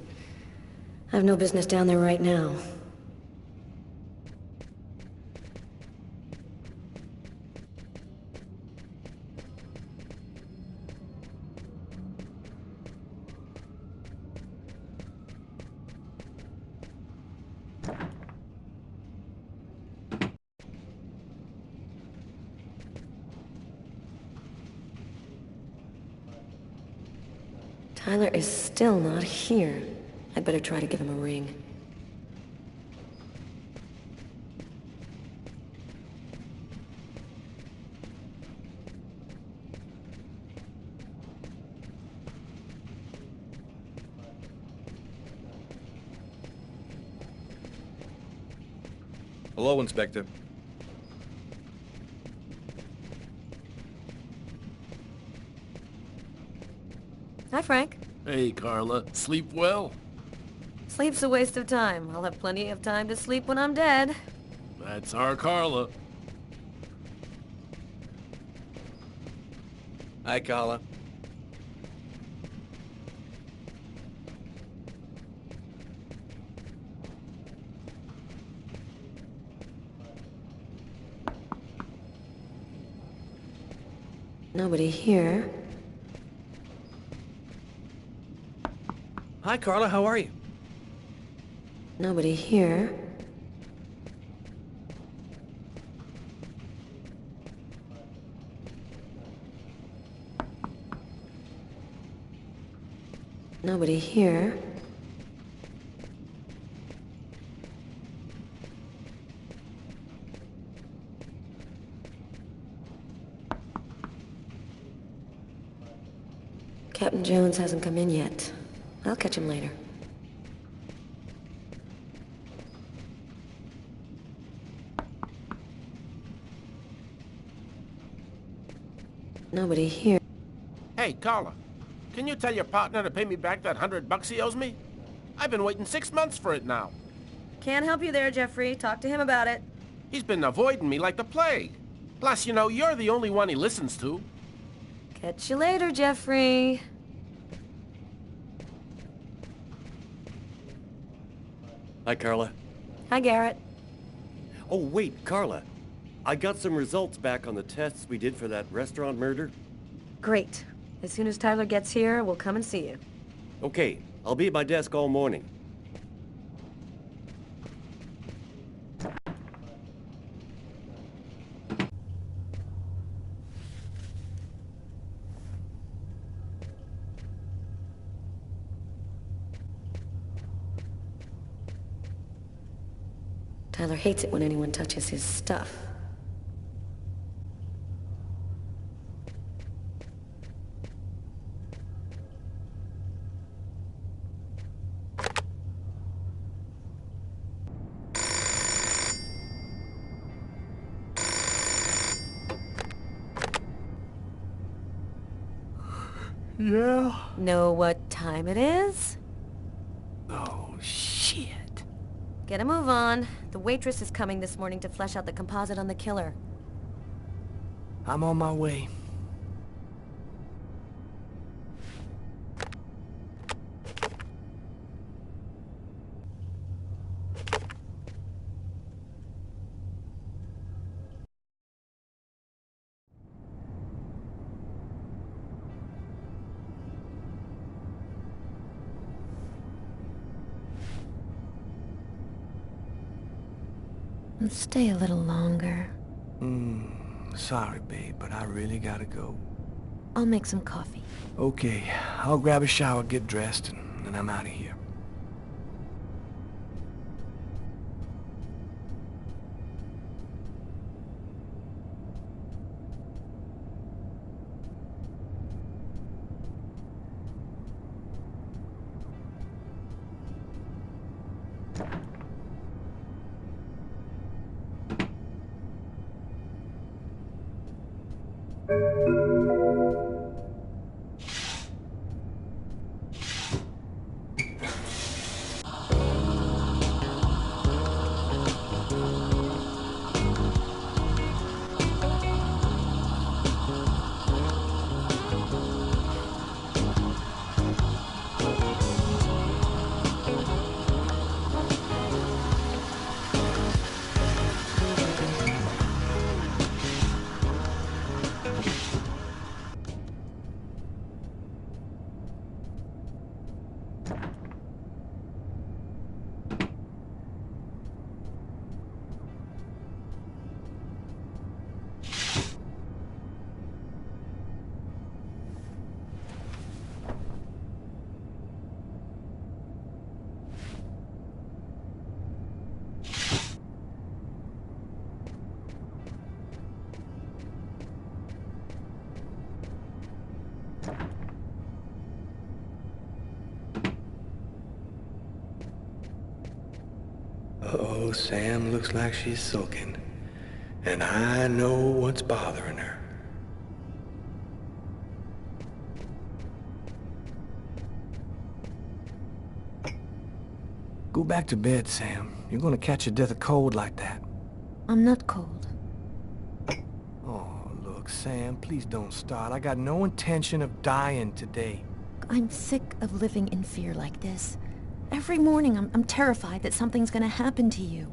I have no business down there right now. Tyler is still not here. I'd better try to give him a ring. Hello, Inspector. Hi, Frank. Hey, Carla. Sleep well? Sleep's a waste of time. I'll have plenty of time to sleep when I'm dead. That's our Carla. Hi, Carla. Nobody here. Hi, Carla. How are you? Nobody here. Nobody here. Captain Jones hasn't come in yet. I'll catch him later. Nobody here. Hey, Carla. Can you tell your partner to pay me back that $100 he owes me? I've been waiting 6 months for it now. Can't help you there, Jeffrey. Talk to him about it. He's been avoiding me like the plague. Plus, you know, you're the only one he listens to. Catch you later, Jeffrey. Hi, Carla. Hi, Garrett. Oh, wait, Carla. I got some results back on the tests we did for that restaurant murder. Great. As soon as Tyler gets here, we'll come and see you. Okay, I'll be at my desk all morning. Tyler hates it when anyone touches his stuff. Yeah? Know what time it is? Oh, shit. Get a move on. The waitress is coming this morning to flesh out the composite on the killer. I'm on my way. Stay a little longer. Sorry, babe, but I really gotta go. I'll make some coffee. Okay, I'll grab a shower, get dressed, and then I'm out of here. Uh-oh, Sam looks like she's sulking. And I know what's bothering her. Go back to bed, Sam. You're gonna catch a death of cold like that. I'm not cold. Oh, look, Sam, please don't start. I got no intention of dying today. I'm sick of living in fear like this. Every morning I'm terrified that something's gonna happen to you.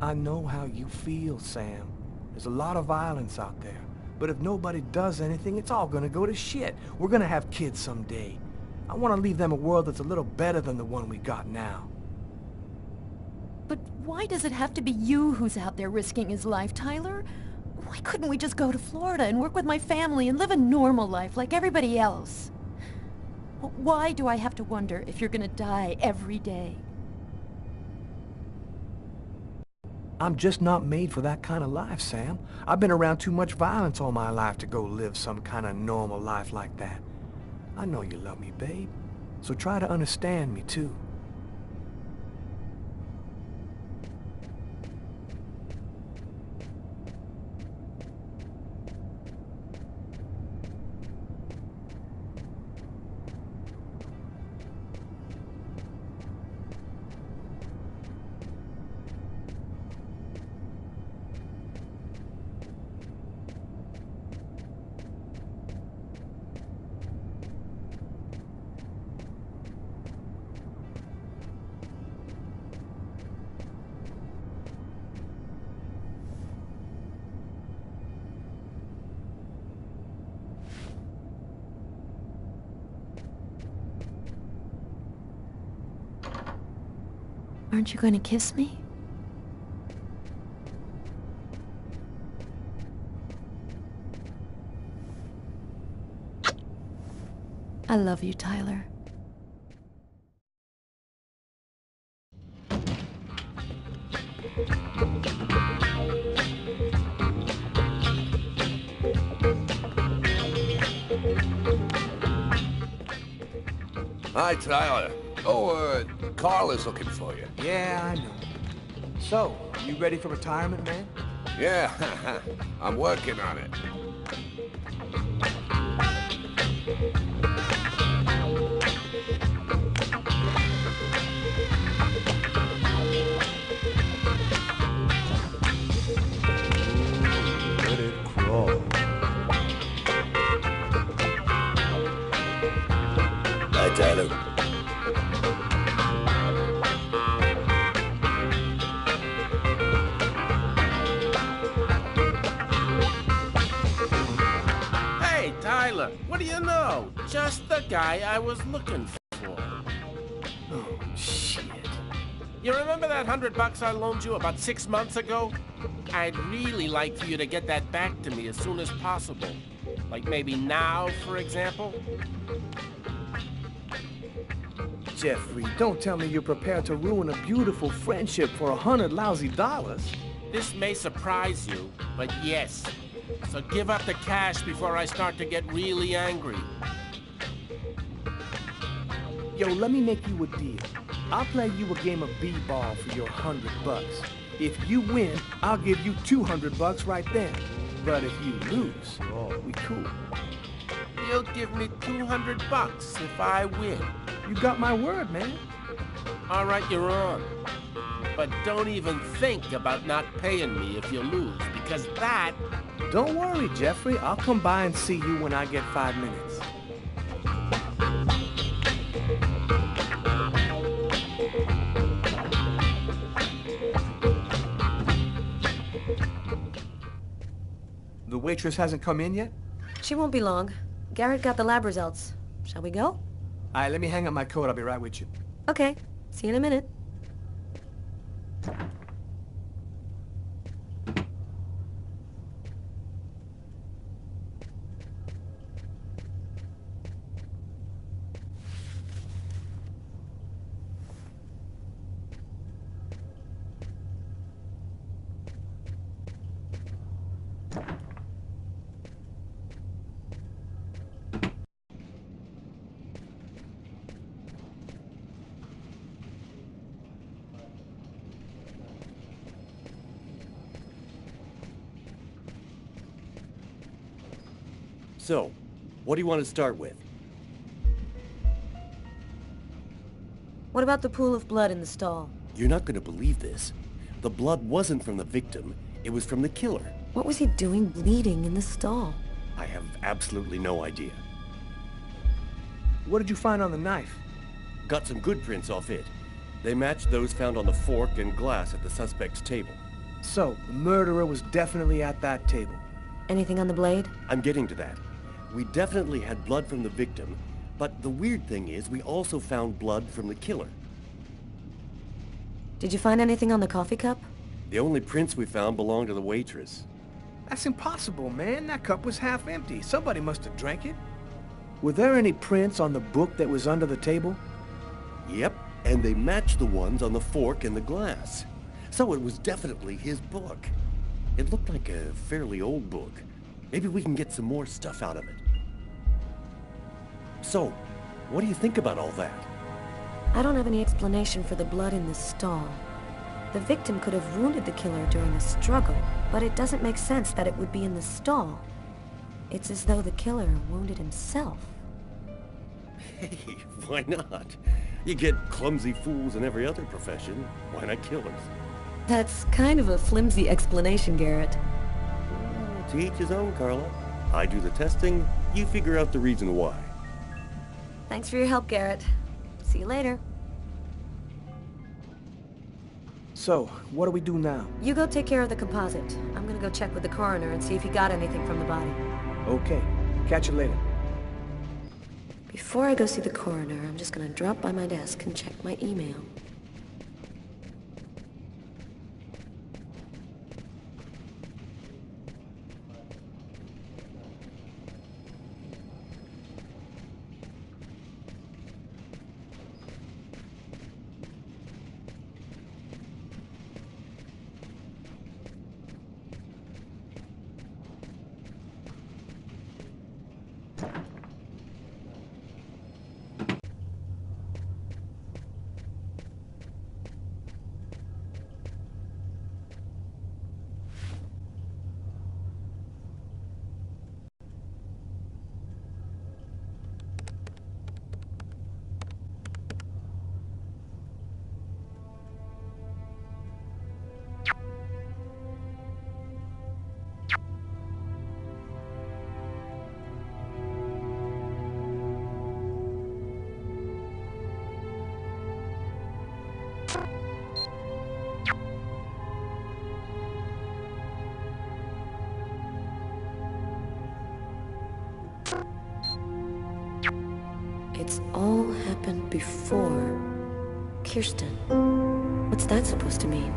I know how you feel, Sam. There's a lot of violence out there. But if nobody does anything, it's all gonna go to shit. We're gonna have kids someday. I want to leave them a world that's a little better than the one we got now. But why does it have to be you who's out there risking his life, Tyler? Why couldn't we just go to Florida and work with my family and live a normal life like everybody else? Why do I have to wonder if you're gonna die every day? I'm just not made for that kind of life, Sam. I've been around too much violence all my life to go live some kind of normal life like that. I know you love me, babe. So try to understand me, too. Aren't you going to kiss me? I love you, Tyler. Hi, Tyler. Oh, Carl is looking for you. Yeah, I know. So, you ready for retirement, man? Yeah, I'm working on it. Let it crawl. Hi, Tyler. Hey, Tyler, what do you know? Just the guy I was looking for. Oh, shit. You remember that $100 I loaned you about 6 months ago? I'd really like for you to get that back to me as soon as possible. Like maybe now, for example? Jeffrey, don't tell me you're prepared to ruin a beautiful friendship for $100 lousy. This may surprise you, but yes. So give up the cash before I start to get really angry. Yo, let me make you a deal. I'll play you a game of b-ball for your $100. If you win, I'll give you $200 right then. But if you lose, we cool. You'll give me $200 if I win. You got my word, man. All right, you're on. But don't even think about not paying me if you lose, because that... Don't worry, Jeffrey. I'll come by and see you when I get 5 minutes. The waitress hasn't come in yet? She won't be long. Garrett got the lab results. Shall we go? All right, let me hang up my coat. I'll be right with you. Okay. See you in a minute. So, what do you want to start with? What about the pool of blood in the stall? You're not going to believe this. The blood wasn't from the victim, it was from the killer. What was he doing bleeding in the stall? I have absolutely no idea. What did you find on the knife? Got some good prints off it. They matched those found on the fork and glass at the suspect's table. So, the murderer was definitely at that table. Anything on the blade? I'm getting to that. We definitely had blood from the victim, but the weird thing is we also found blood from the killer. Did you find anything on the coffee cup? The only prints we found belonged to the waitress. That's impossible, man. That cup was half empty. Somebody must have drank it. Were there any prints on the book that was under the table? Yep, and they matched the ones on the fork and the glass. So it was definitely his book. It looked like a fairly old book. Maybe we can get some more stuff out of it. So, what do you think about all that? I don't have any explanation for the blood in the stall. The victim could have wounded the killer during a struggle, but it doesn't make sense that it would be in the stall. It's as though the killer wounded himself. Hey, why not? You get clumsy fools in every other profession. Why not killers? That's kind of a flimsy explanation, Garrett. Well, to each his own, Carla. I do the testing, you figure out the reason why. Thanks for your help, Garrett. See you later. So, what do we do now? You go take care of the composite. I'm gonna go check with the coroner and see if he got anything from the body. Okay. Catch you later. Before I go see the coroner, I'm just gonna drop by my desk and check my email. It's all happened before. Kirsten. What's that supposed to mean?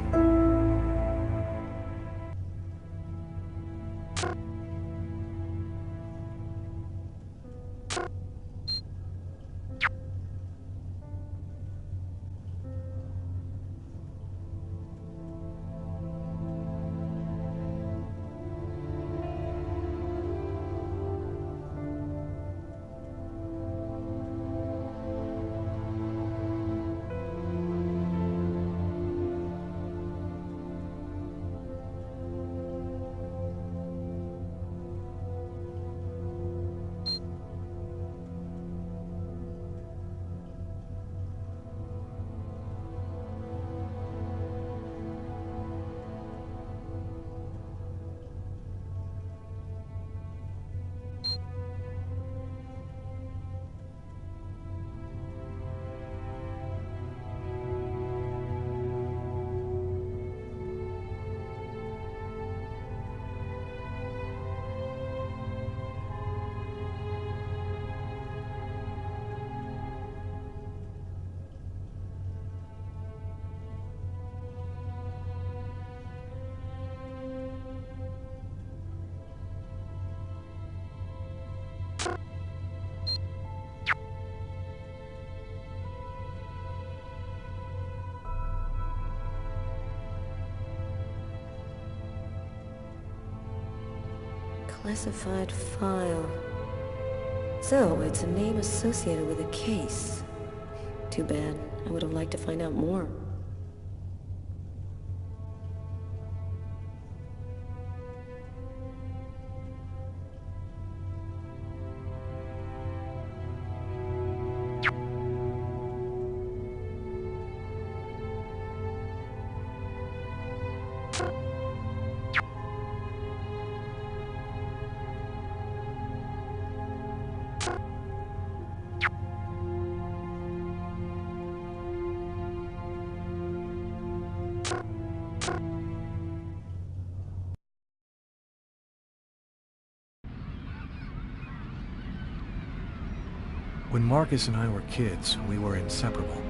Classified file. So, it's a name associated with a case. Too bad. I would have liked to find out more. When Marcus and I were kids, we were inseparable.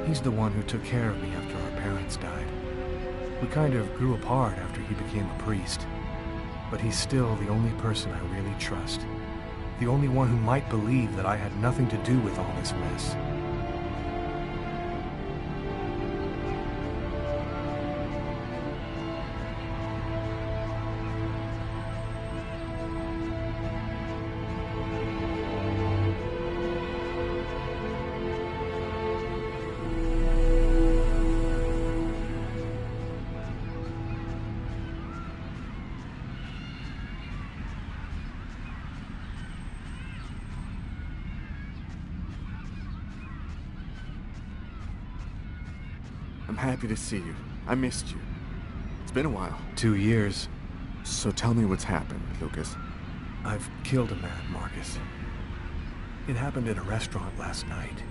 He's the one who took care of me after our parents died. We kind of grew apart after he became a priest. But he's still the only person I really trust. The only one who might believe that I had nothing to do with all this mess. I'm happy to see you. I missed you. It's been a while. 2 years. So tell me what's happened, Lucas. I've killed a man, Marcus. It happened in a restaurant last night.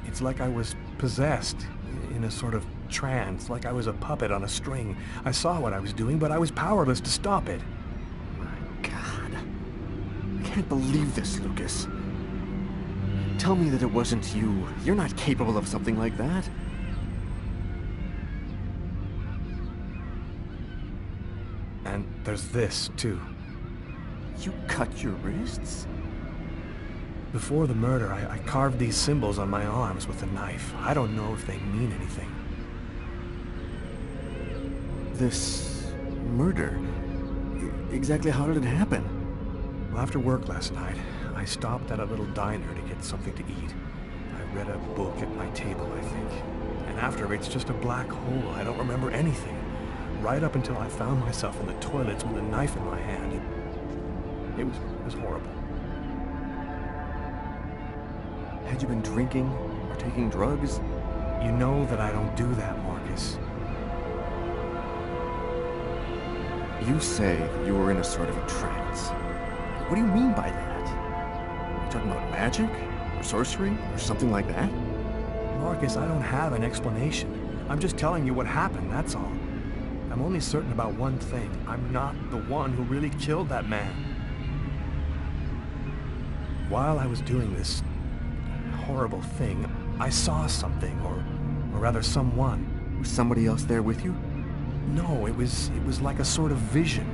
It's like I was possessed, in a sort of trance, like I was a puppet on a string. I saw what I was doing, but I was powerless to stop it. My God. I can't believe this, Lucas. Tell me that it wasn't you. You're not capable of something like that. And there's this, too. You cut your wrists? Before the murder, I carved these symbols on my arms with a knife. I don't know if they mean anything. This murder? Exactly how did it happen? Well, after work last night, I stopped at a little diner to get something to eat. I read a book at my table, I think. And after, it's just a black hole. I don't remember anything. Right up until I found myself in the toilets with a knife in my hand. It was horrible. Had you been drinking or taking drugs? You know that I don't do that, Marcus. You say that you were in a sort of a trance. What do you mean by that? Are you talking about magic? Or sorcery? Or something like that? Marcus, I don't have an explanation. I'm just telling you what happened, that's all. I'm only certain about one thing. I'm not the one who really killed that man. While I was doing this horrible thing, I saw something, or rather someone. Was somebody else there with you? No, it was like a sort of vision.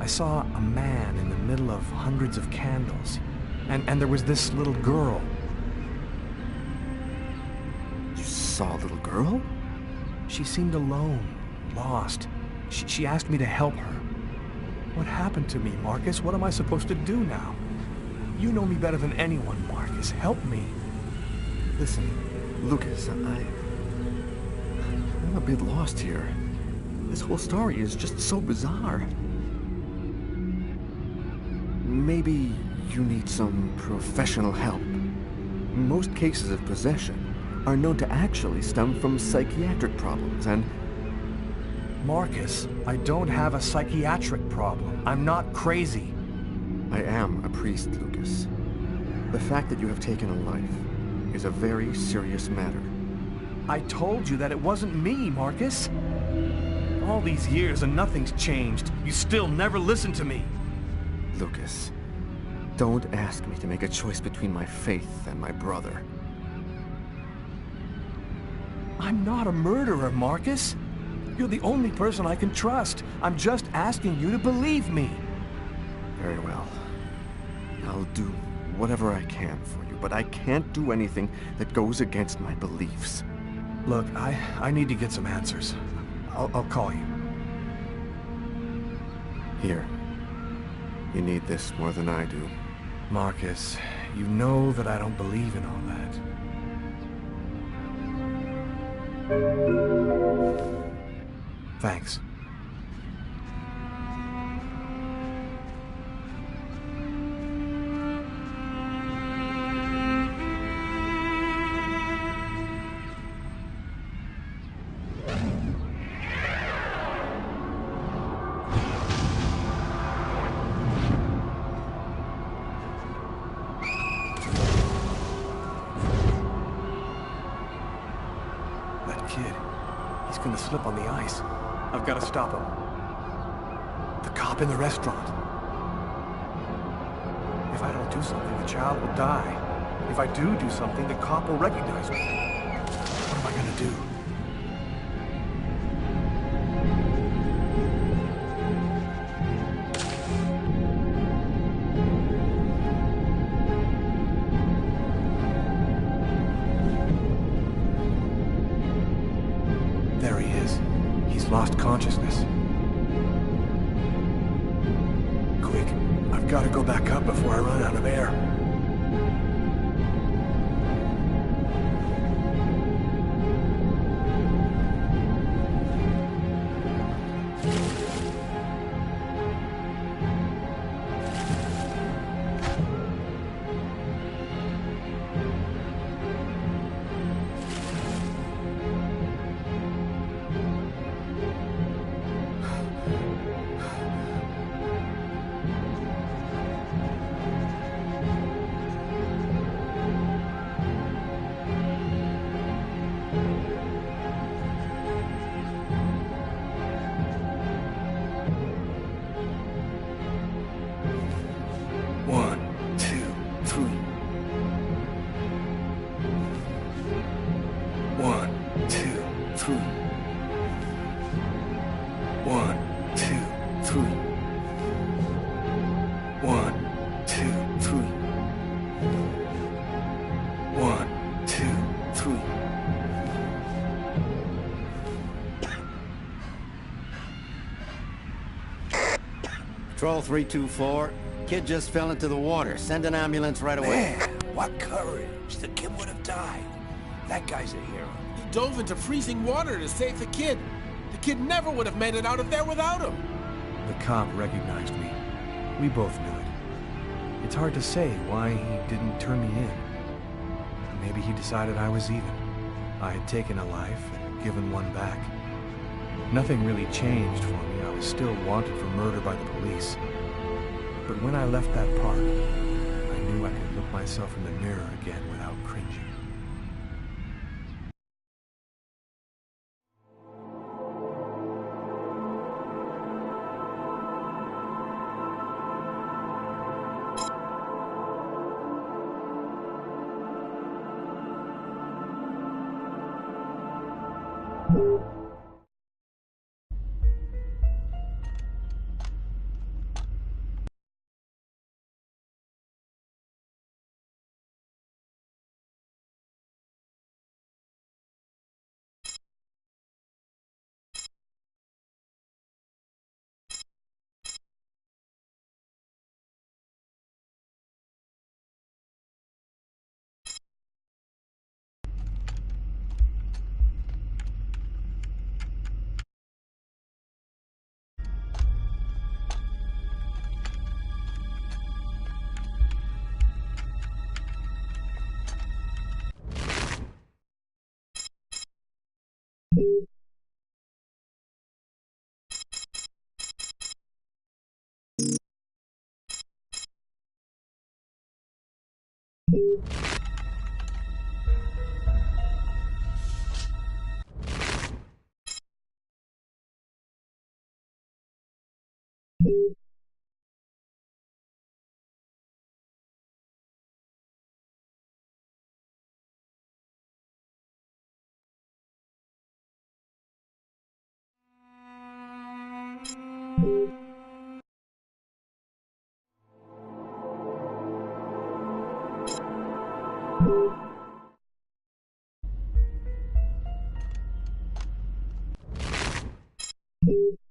I saw a man in the middle of hundreds of candles, and there was this little girl. You saw a little girl? She seemed alone, lost. She asked me to help her. What happened to me, Marcus? What am I supposed to do now? You know me better than anyone, Marcus. Help me. Listen, Lucas, I'm a bit lost here. This whole story is just so bizarre. Maybe you need some professional help. Most cases of possession are known to actually stem from psychiatric problems, and... Marcus, I don't have a psychiatric problem. I'm not crazy. I am a priest, Lucas. The fact that you have taken a life is a very serious matter. I told you that it wasn't me, Marcus. All these years and nothing's changed. You still never listen to me. Lucas, don't ask me to make a choice between my faith and my brother. I'm not a murderer, Marcus. You're the only person I can trust. I'm just asking you to believe me. Very well. I'll do whatever I can for you, but I can't do anything that goes against my beliefs. Look, I need to get some answers. I'll call you. Here. You need this more than I do. Marcus, you know that I don't believe in all that. Thanks. That kid, he's gonna slip on the ice. I've got to stop him. The cop in the restaurant. If I don't do something, the child will die. If I do something, the cop will recognize me. What am I gonna do? There he is. He's lost consciousness. Quick, I've got to go back up before I run out of air. Patrol 324. Kid just fell into the water. Send an ambulance right away. Man, what courage. The kid would have died. That guy's a hero. He dove into freezing water to save the kid. The kid never would have made it out of there without him. The cop recognized me. We both knew it. It's hard to say why he didn't turn me in. Maybe he decided I was even. I had taken a life and given one back. Nothing really changed for me. I was still wanted for murder by the police. But when I left that park, I knew I could look myself in the mirror again without cringing. You